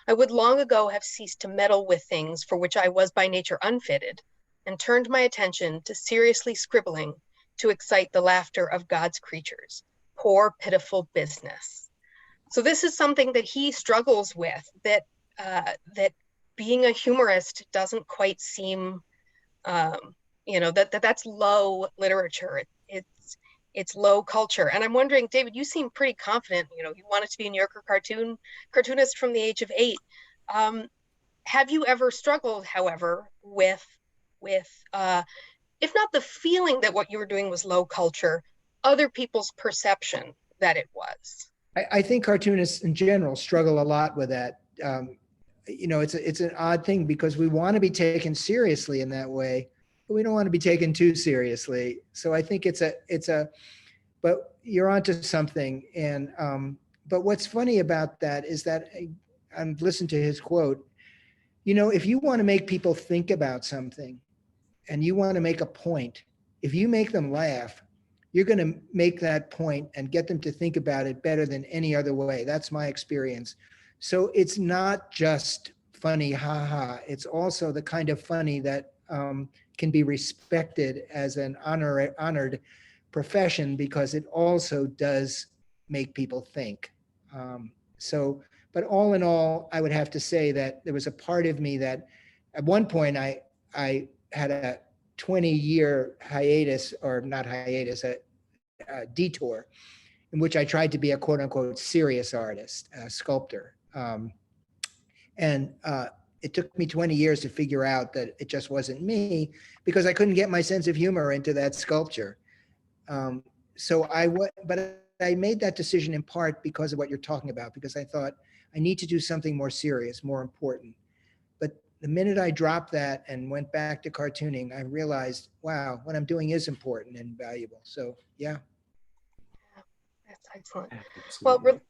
I would long ago have ceased to meddle with things for which I was by nature unfitted, and turned my attention to seriously scribbling to excite the laughter of God's creatures. Poor, pitiful business. So this is something that he struggles with, that being a humorist doesn't quite seem, that's low literature. It's low culture. And I'm wondering, David, you seem pretty confident, you wanted to be a New Yorker cartoonist from the age of 8. Have you ever struggled, however, with if not the feeling that what you were doing was low culture, other people's perception that it was? I think cartoonists in general struggle a lot with that. It's an odd thing because we want to be taken seriously in that way, but we don't want to be taken too seriously. So I think but you're onto something. And, but what's funny about that is that I've listened to his quote, if you want to make people think about something and you want to make a point, if you make them laugh, you're going to make that point and get them to think about it better than any other way. That's my experience. So it's not just funny, ha ha. It's also the kind of funny that can be respected as an honored profession because it also does make people think. But all in all, I would have to say that there was a part of me that at one point I had a 20-year hiatus, or not hiatus, a detour in which I tried to be a quote unquote serious artist, a sculptor. And it took me 20 years to figure out that it just wasn't me because I couldn't get my sense of humor into that sculpture. But I made that decision in part because of what you're talking about, because I thought I need to do something more serious, more important. But the minute I dropped that and went back to cartooning, I realized, wow, what I'm doing is important and valuable. So, yeah. That's excellent. Absolutely. Well,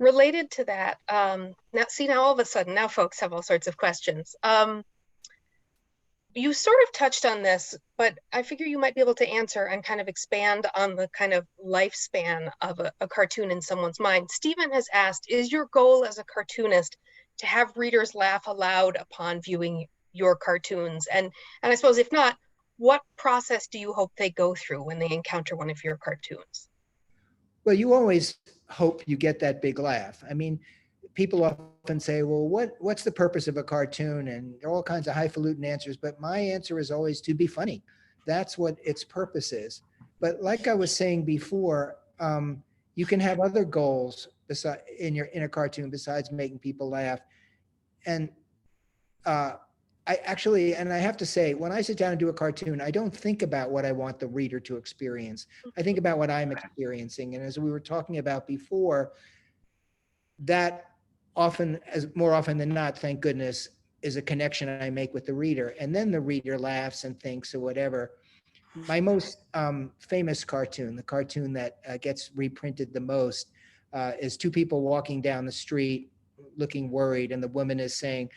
related to that, now all of a sudden, now folks have all sorts of questions. You sort of touched on this, but I figure you might be able to answer and kind of expand on the kind of lifespan of a cartoon in someone's mind. Stephen has asked, is your goal as a cartoonist to have readers laugh aloud upon viewing your cartoons? And I suppose if not, what process do you hope they go through when they encounter one of your cartoons? Well, you always hope you get that big laugh. I mean, people often say, well, what's the purpose of a cartoon? And there are all kinds of highfalutin answers, but my answer is always to be funny. That's what its purpose is. But like I was saying before, you can have other goals in a cartoon besides making people laugh. And I have to say, when I sit down and do a cartoon, I don't think about what I want the reader to experience. I think about what I'm experiencing. And as we were talking about before, that more often than not, thank goodness, is a connection I make with the reader. And then the reader laughs and thinks or whatever. My most famous cartoon, the cartoon that gets reprinted the most, is two people walking down the street looking worried. And the woman is saying,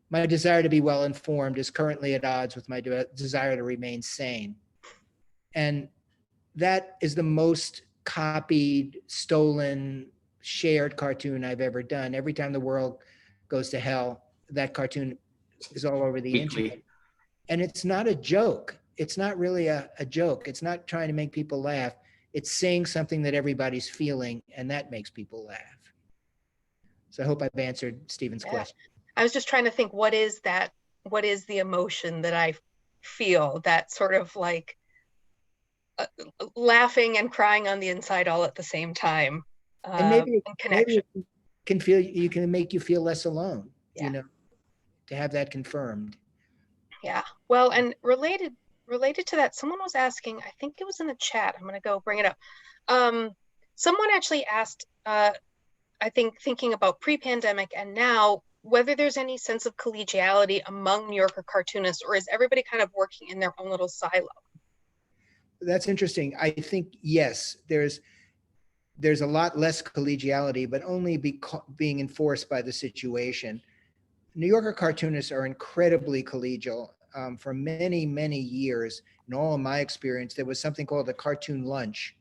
my desire to be well informed is currently at odds with my desire to remain sane. And that is the most copied, stolen, shared cartoon I've ever done. Every time the world goes to hell, that cartoon is all over the internet. And it's not a joke. It's not really a joke. It's not trying to make people laugh. It's saying something that everybody's feeling, and that makes people laugh. So I hope I've answered Stephen's question. I was just trying to think, what is that? What is the emotion that I feel, that sort of like laughing and crying on the inside all at the same time? And maybe connection. You can make you feel less alone, to have that confirmed. Yeah. Well, and related to that, someone was asking, I think it was in the chat, I'm going to go bring it up. Someone actually asked, I think thinking about pre-pandemic and now, whether there's any sense of collegiality among New Yorker cartoonists, or is everybody kind of working in their own little silo? That's interesting. I think, yes, there's a lot less collegiality, but only being enforced by the situation. New Yorker cartoonists are incredibly collegial. For many, many years, in all of my experience, there was something called a cartoon lunch,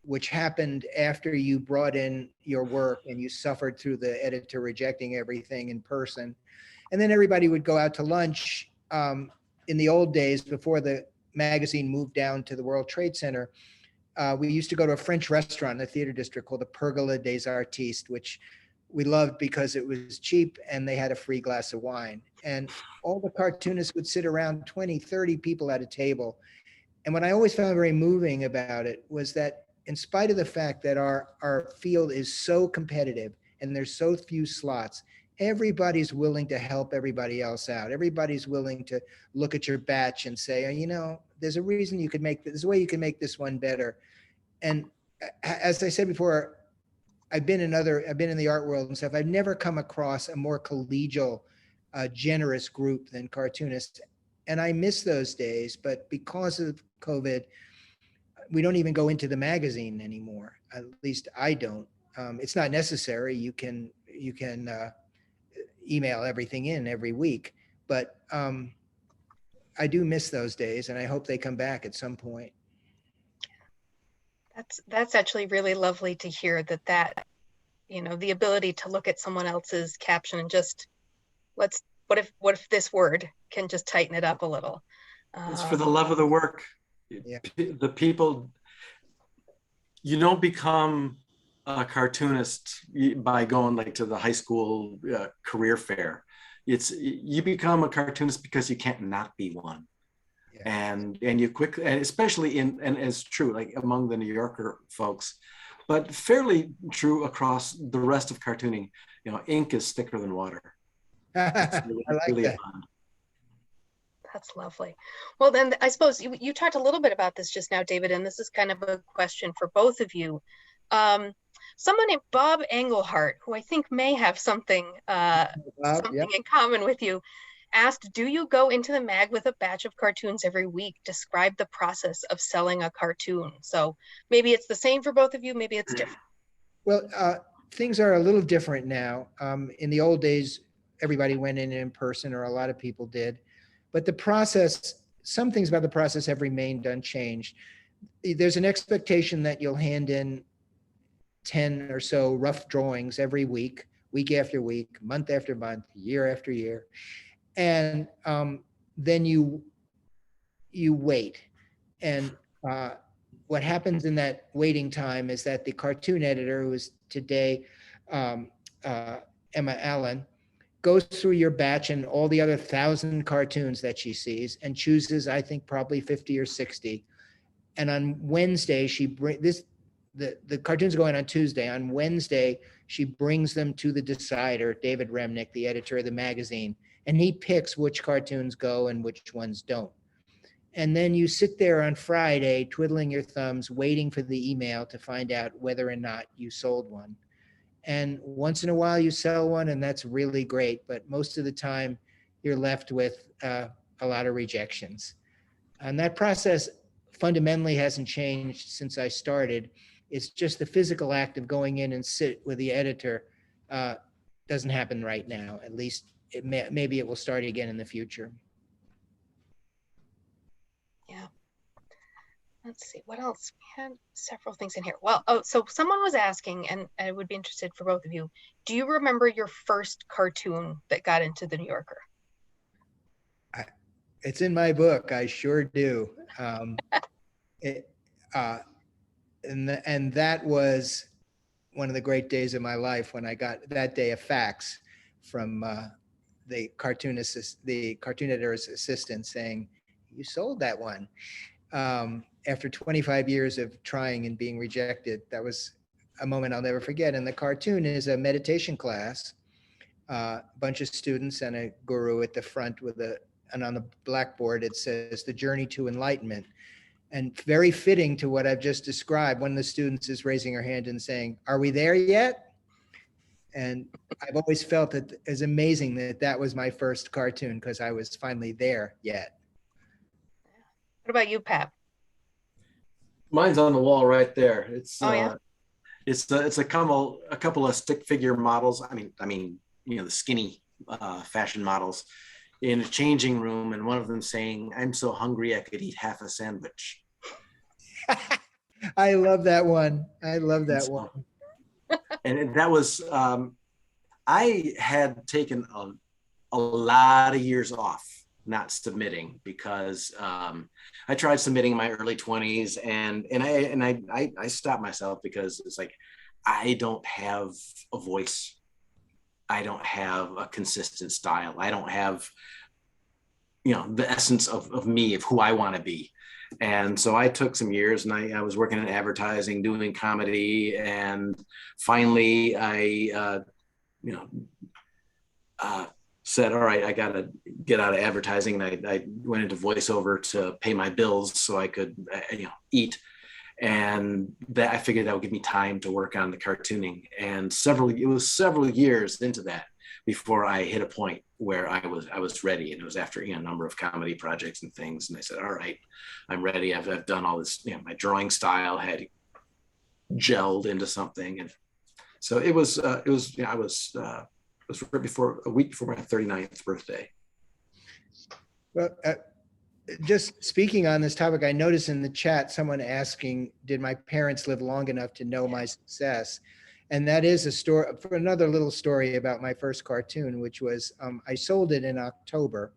which happened after you brought in your work and you suffered through the editor rejecting everything in person. And then everybody would go out to lunch. In the old days, before the magazine moved down to the World Trade Center, we used to go to a French restaurant in the theater district called the Pergola des Artistes, which we loved because it was cheap and they had a free glass of wine. And all the cartoonists would sit around 20, 30 people at a table. And what I always found very moving about it was that in spite of the fact that our field is so competitive and there's so few slots, everybody's willing to help everybody else out. Everybody's willing to look at your batch and say, there's a reason you could there's a way you can make this one better. And as I said before, I've been in the art world and stuff. I've never come across a more collegial, generous group than cartoonists. And I miss those days, but because of COVID, we don't even go into the magazine anymore. At least I don't. It's not necessary. You can email everything in every week, but I do miss those days, and I hope they come back at some point. That's actually really lovely to hear that the ability to look at someone else's caption and just what if this word can just tighten it up a little. It's for the love of the work. Yeah. The people, you don't become a cartoonist by going like to the high school career fair. You become a cartoonist because you can't not be one. Yeah. And you quickly, and especially and it's true, like among the New Yorker folks, but fairly true across the rest of cartooning, ink is thicker than water. Really, I like that. Fun. That's lovely. Well, then I suppose you talked a little bit about this just now, David, and this is kind of a question for both of you. Someone named Bob Englehart, who I think may have something in common with you, asked, do you go into the mag with a batch of cartoons every week? Describe the process of selling a cartoon. So maybe it's the same for both of you, maybe it's different. Well, things are a little different now. In the old days, everybody went in person, or a lot of people did. But the process, some things about the process have remained unchanged. There's an expectation that you'll hand in 10 or so rough drawings every week, week after week, month after month, year after year. And then you wait. And what happens in that waiting time is that the cartoon editor, who is today Emma Allen, goes through your batch and all the other 1,000 cartoons that she sees and chooses, I think, probably 50 or 60. And on Wednesday, the cartoons go in on Tuesday. On Wednesday, she brings them to the decider, David Remnick, the editor of the magazine, and he picks which cartoons go and which ones don't. And then you sit there on Friday, twiddling your thumbs, waiting for the email to find out whether or not you sold one. And once in a while you sell one, and that's really great. But most of the time you're left with a lot of rejections. And that process fundamentally hasn't changed since I started. It's just the physical act of going in and sit with the editor doesn't happen right now. At least maybe it will start again in the future. Yeah. Let's see, what else? We had several things in here. Well, so someone was asking, and I would be interested for both of you, do you remember your first cartoon that got into the New Yorker? It's in my book. I sure do. And that was one of the great days of my life when I got that day a fax from the cartoon editor's assistant saying, "You sold that one." After 25 years of trying and being rejected, that was a moment I'll never forget. And the cartoon is a meditation class, a bunch of students and a guru at the front and on the blackboard, it says "The Journey to Enlightenment." And very fitting to what I've just described, one of the students is raising her hand and saying, "Are we there yet?" And I've always felt that it's amazing that was my first cartoon, because I was finally there yet. What about you, Pat? Mine's on the wall right there. It's yeah? It's a couple of stick figure models. I mean, the skinny fashion models in a changing room, and one of them saying, "I'm so hungry I could eat half a sandwich." I love that one. I love that one. And that was I had taken a lot of years off not submitting, because I tried submitting in my early 20s, and I stopped myself because it's like, I don't have a voice. I don't have a consistent style. I don't have, the essence of me, of who I want to be. And so I took some years, and I was working in advertising, doing comedy, and finally I, said, all right, I got to get out of advertising. And I went into voiceover to pay my bills so I could, eat. And that I figured that would give me time to work on the cartooning. And it was several years into that before I hit a point where I was ready. And it was after a number of comedy projects and things. And I said, all right, I'm ready. I've done all this. My drawing style had gelled into something, and so it was a week before my 39th birthday. Well, just speaking on this topic, I noticed in the chat someone asking, did my parents live long enough to know my success? And that is a story for another little story about my first cartoon, which was I sold it in October.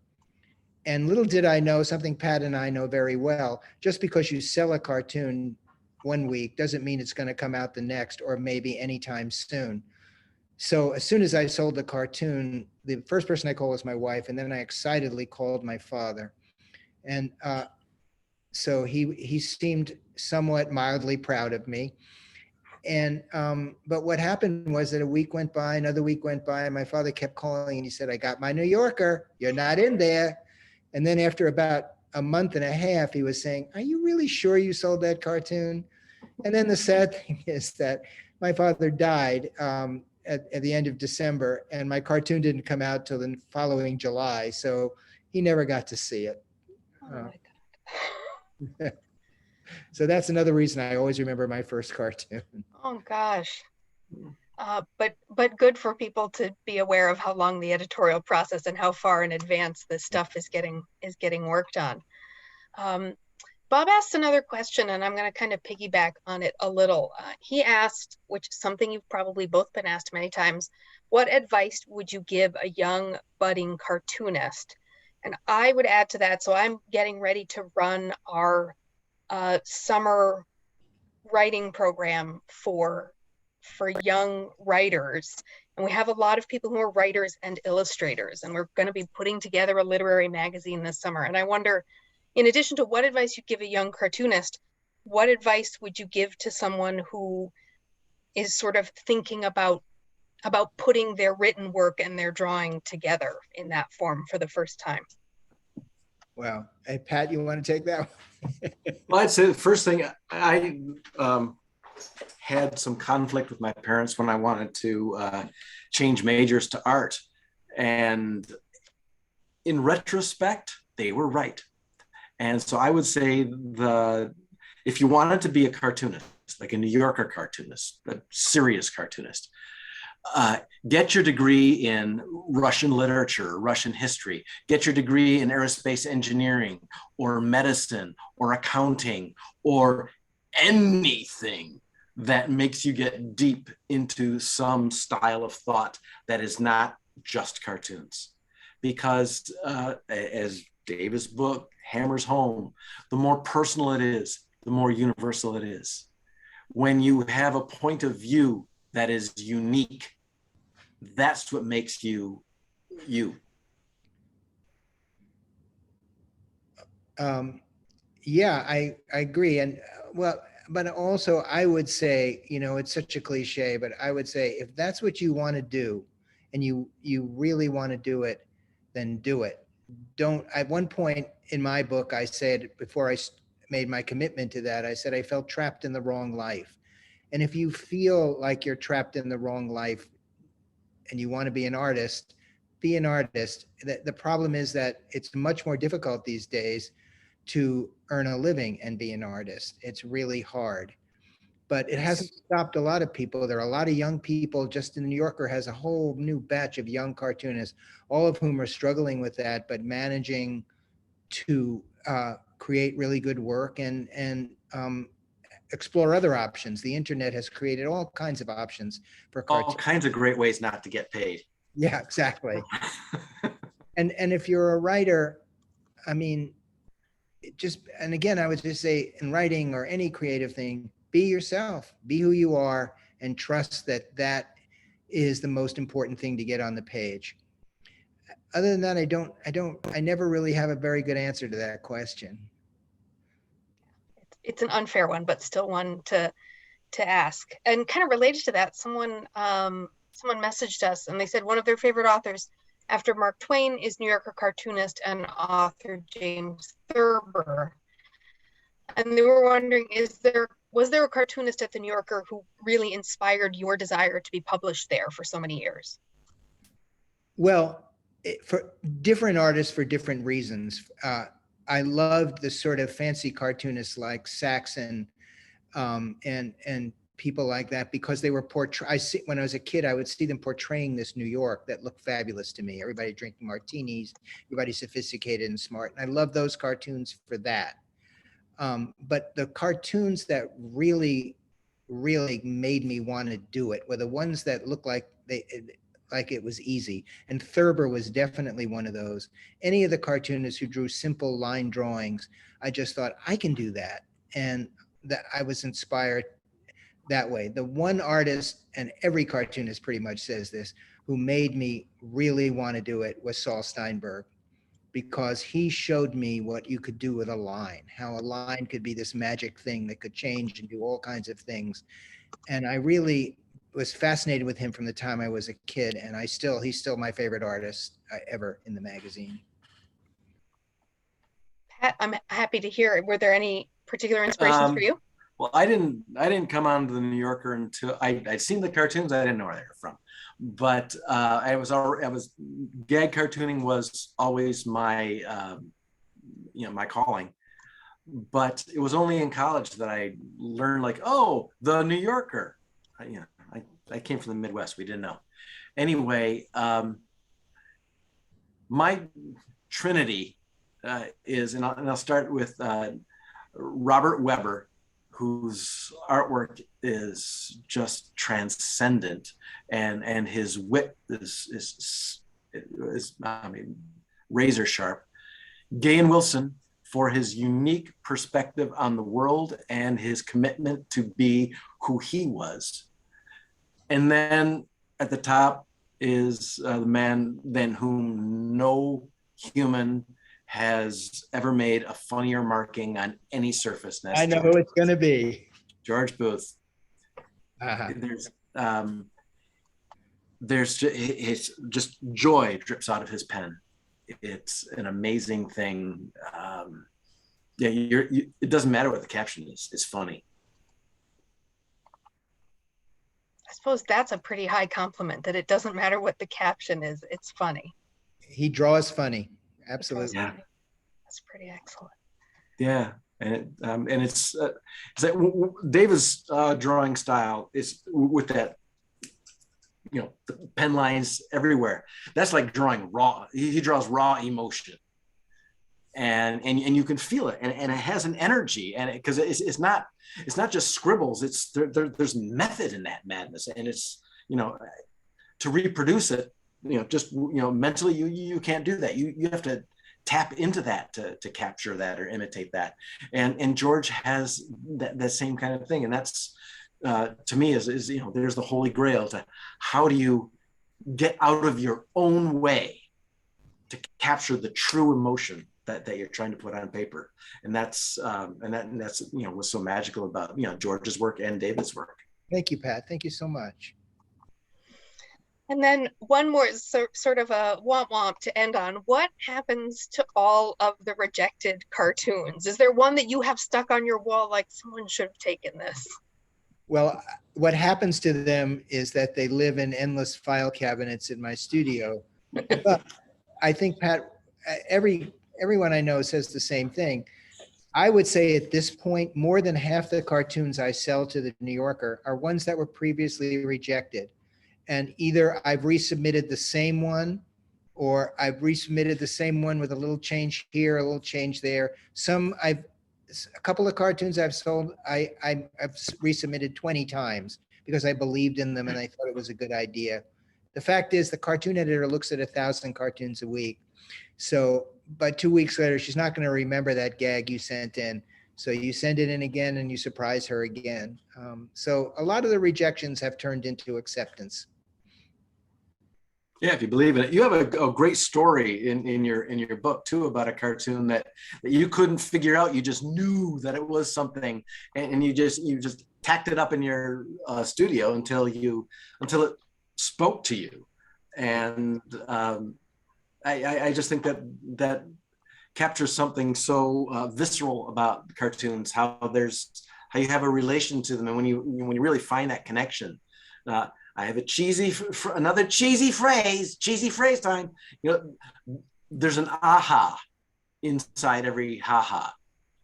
And little did I know, something Pat and I know very well, just because you sell a cartoon one week doesn't mean it's going to come out the next or maybe anytime soon. So as soon as I sold the cartoon, the first person I called was my wife, and then I excitedly called my father. And so he seemed somewhat mildly proud of me. And but what happened was that a week went by, another week went by, and my father kept calling and he said, "I got my New Yorker. You're not in there." And then after about a month and a half, he was saying, "Are you really sure you sold that cartoon?" And then the sad thing is that my father died at the end of December, and my cartoon didn't come out till the following July. So he never got to see it. Oh my God. So that's another reason I always remember my first cartoon. Oh gosh. But good for people to be aware of how long the editorial process and how far in advance this stuff is getting worked on. Bob asked another question, and I'm going to kind of piggyback on it a little. He asked, which is something you've probably both been asked many times, what advice would you give a young budding cartoonist? And I would add to that, so I'm getting ready to run our summer writing program for young writers, and we have a lot of people who are writers and illustrators, and we're going to be putting together a literary magazine this summer. And I wonder, in addition to what advice you give a young cartoonist, what advice would you give to someone who is sort of thinking about putting their written work and their drawing together in that form for the first time? Wow. Hey, Pat, you want to take that one? Well, I'd say the first thing, I had some conflict with my parents when I wanted to change majors to art. And in retrospect, they were right. And so I would say if you wanted to be a cartoonist, like a New Yorker cartoonist, a serious cartoonist, get your degree in Russian literature, Russian history, get your degree in aerospace engineering or medicine or accounting or anything that makes you get deep into some style of thought that is not just cartoons. Because as Davis' book hammers home, the more personal it is, the more universal it is. When you have a point of view that is unique, that's what makes you you. Yeah, I agree. And well, but also I would say, it's such a cliche, but I would say if that's what you want to do and you really want to do it, then do it. Don't, at one point in my book, I said, before I made my commitment to that, I said, I felt trapped in the wrong life. And if you feel like you're trapped in the wrong life and you want to be an artist, be an artist. The problem is that it's much more difficult these days to earn a living and be an artist. It's really hard, but it hasn't stopped a lot of people. There are a lot of young people. Just in the New Yorker has a whole new batch of young cartoonists, all of whom are struggling with that, but managing to create really good work and explore other options. The internet has created all kinds of options for cartoons. All kinds of great ways not to get paid. Yeah, exactly. And if you're a writer, I mean, and again, I would just say in writing or any creative thing, be yourself, be who you are, and trust that is the most important thing to get on the page. Other than that, I never really have a very good answer to that question. It's an unfair one, but still one to ask. And kind of related to that, someone messaged us and they said one of their favorite authors after Mark Twain is New Yorker cartoonist and author James Thurber. And they were wondering, was there a cartoonist at the New Yorker who really inspired your desire to be published there for so many years? Well, for different artists for different reasons. I loved the sort of fancy cartoonists like Saxon and people like that, because they were when I was a kid, I would see them portraying this New York that looked fabulous to me. Everybody drinking martinis, everybody sophisticated and smart. And I love those cartoons for that. But the cartoons that really, really made me want to do it were the ones that looked like like it was easy. And Thurber was definitely one of those. Any of the cartoonists who drew simple line drawings, I just thought, I can do that. And that I was inspired that way. The one artist, and every cartoonist pretty much says this, who made me really want to do it was Saul Steinberg, because he showed me what you could do with a line, how a line could be this magic thing that could change and do all kinds of things. And I really was fascinated with him from the time I was a kid, and he's still my favorite artist ever in the magazine. Pat, I'm happy to hear it. Were there any particular inspirations for you? Well, I didn't come on to the New Yorker until I'd seen the cartoons. I didn't know where they were from, but I was gag cartooning was always my my calling. But it was only in college that I learned, like, oh, the New Yorker. I came from the Midwest. We didn't know. Anyway, my trinity is, and I'll start with Robert Weber, whose artwork is just transcendent, and his wit is razor sharp. Gahan Wilson, for his unique perspective on the world and his commitment to be who he was. And then at the top is the man than whom no human has ever made a funnier marking on any surface. I know who it's going to be. George Booth. Uh-huh. There's just joy drips out of his pen. It's an amazing thing. It doesn't matter what the caption is. It's funny. I suppose that's a pretty high compliment, that it doesn't matter what the caption is. It's funny. He draws funny. Absolutely. Yeah. That's pretty excellent. Yeah. And it's that David's drawing style is with that, the pen lines everywhere. That's like drawing raw. He draws raw emotion, and you can feel it, and it has an energy, and because it's not just scribbles. It's there's method in that madness, and it's to reproduce it. Mentally you can't do that. You have to tap into that to capture that or imitate that, and George has that same kind of thing, and that's to me is there's the holy grail to how do you get out of your own way to capture the true emotion that you're trying to put on paper, and that's what's so magical about George's work and David's work. Thank you, Pat. Thank you so much. And then one more sort of a womp to end on. What happens to all of the rejected cartoons? Is there one that you have stuck on your wall, like someone should have taken this? Well, what happens to them is that they live in endless file cabinets in my studio. But I think, Pat, everyone I know says the same thing. I would say at this point, more than half the cartoons I sell to the New Yorker are ones that were previously rejected. And either I've resubmitted the same one, or I've resubmitted the same one with a little change here, a little change there. A couple of cartoons I've sold, I've resubmitted 20 times because I believed in them and I thought it was a good idea. The fact is, the cartoon editor looks at 1,000 cartoons a week. So, but 2 weeks later, she's not going to remember that gag you sent in. So you send it in again and you surprise her again. So a lot of the rejections have turned into acceptance. Yeah, if you believe in it. You have a great story in your book too about a cartoon that you couldn't figure out. You just knew that it was something, and you just tacked it up in your studio until it spoke to you. And I just think that captures something so visceral about cartoons. How you have a relation to them, and when you really find that connection. I have another cheesy phrase time. There's an aha inside every ha-ha.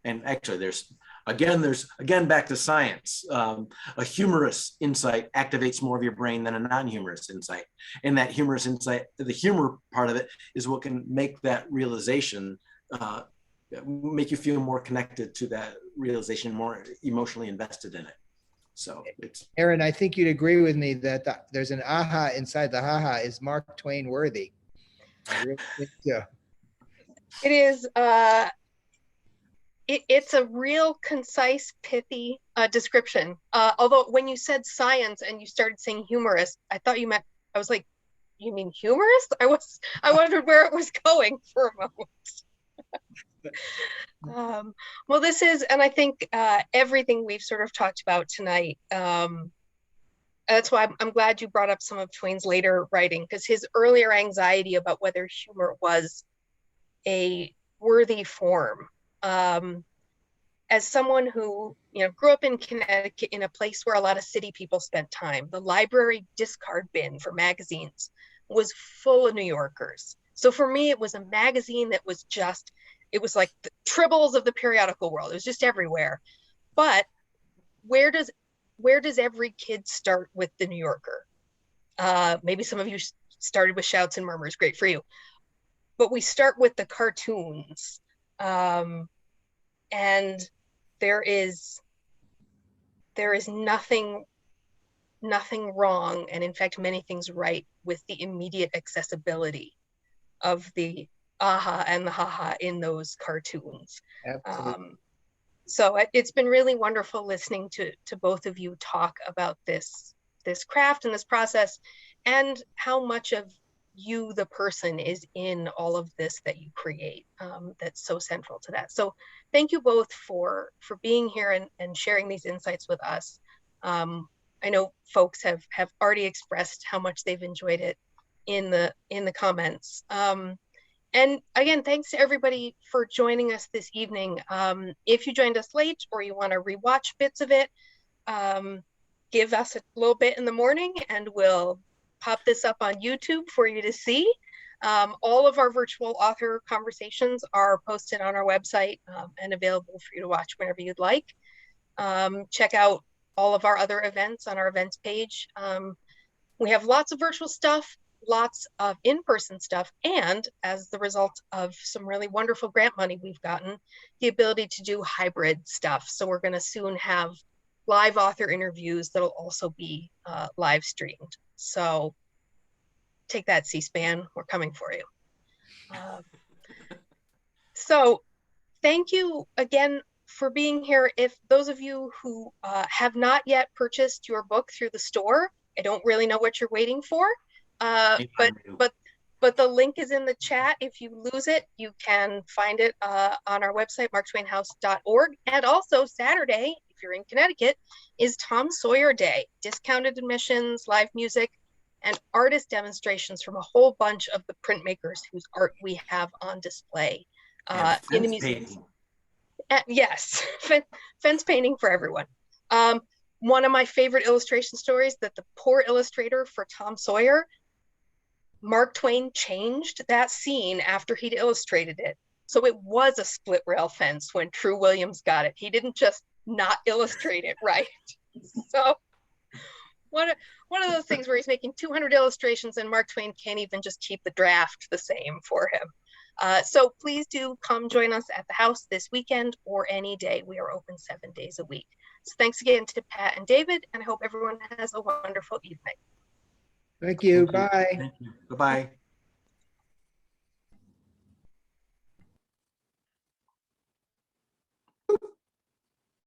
And actually there's back to science. A humorous insight activates more of your brain than a non-humorous insight. And that humorous insight, the humor part of it, is what can make that realization, make you feel more connected to that realization, more emotionally invested in it. So it's Aaron, I think you'd agree with me that there's an aha inside the haha is Mark Twain worthy. I really think so. It is, it's a real concise, pithy description. Although when you said science and you started saying humorous, I thought you meant, I was like, you mean humorist? I wondered where it was going for a moment. Well, this is, and I think everything we've sort of talked about tonight, that's why I'm glad you brought up some of Twain's later writing, because his earlier anxiety about whether humor was a worthy form. As someone who, grew up in Connecticut in a place where a lot of city people spent time, the library discard bin for magazines was full of New Yorkers. So for me, it was a magazine that was just, it was like the tribbles of the periodical world. It was just everywhere. But where does every kid start with the New Yorker? Maybe some of you started with Shouts and Murmurs, great for you. But we start with the cartoons. And there is nothing wrong, and in fact, many things right with the immediate accessibility of the aha and the haha in those cartoons. So it's been really wonderful listening to both of you talk about this craft and this process, and how much of you, the person, is in all of this that you create. That's so central to that. So thank you both for being here and sharing these insights with us. I know folks have already expressed how much they've enjoyed it in the comments. And again, thanks to everybody for joining us this evening. If you joined us late or you want to rewatch bits of it, give us a little bit in the morning and we'll pop this up on YouTube for you to see. All of our virtual author conversations are posted on our website and available for you to watch whenever you'd like. Check out all of our other events on our events page. We have lots of virtual stuff, lots of in-person stuff, and as the result of some really wonderful grant money we've gotten, the ability to do hybrid stuff. So we're going to soon have live author interviews that'll also be live streamed. So take that, C-SPAN, we're coming for you. So thank you again for being here. If those of you who have not yet purchased your book through the store, I don't really know what you're waiting for, but the link is in the chat. If you lose it, you can find it on our website, marktwainhouse.org. And also Saturday, if you're in Connecticut, is Tom Sawyer Day. Discounted admissions, live music, and artist demonstrations from a whole bunch of the printmakers whose art we have on display in the museum. Yes, fence painting for everyone. One of my favorite illustration stories, that the poor illustrator for Tom Sawyer, Mark Twain changed that scene after he'd illustrated it. So it was a split rail fence when True Williams got it. He didn't just not illustrate it right. So one of those things where he's making 200 illustrations and Mark Twain can't even just keep the draft the same for him. So please do come join us at the house this weekend or any day. We are open 7 days a week. So thanks again to Pat and David, and I hope everyone has a wonderful evening. Thank you. Bye. Thank you. Goodbye.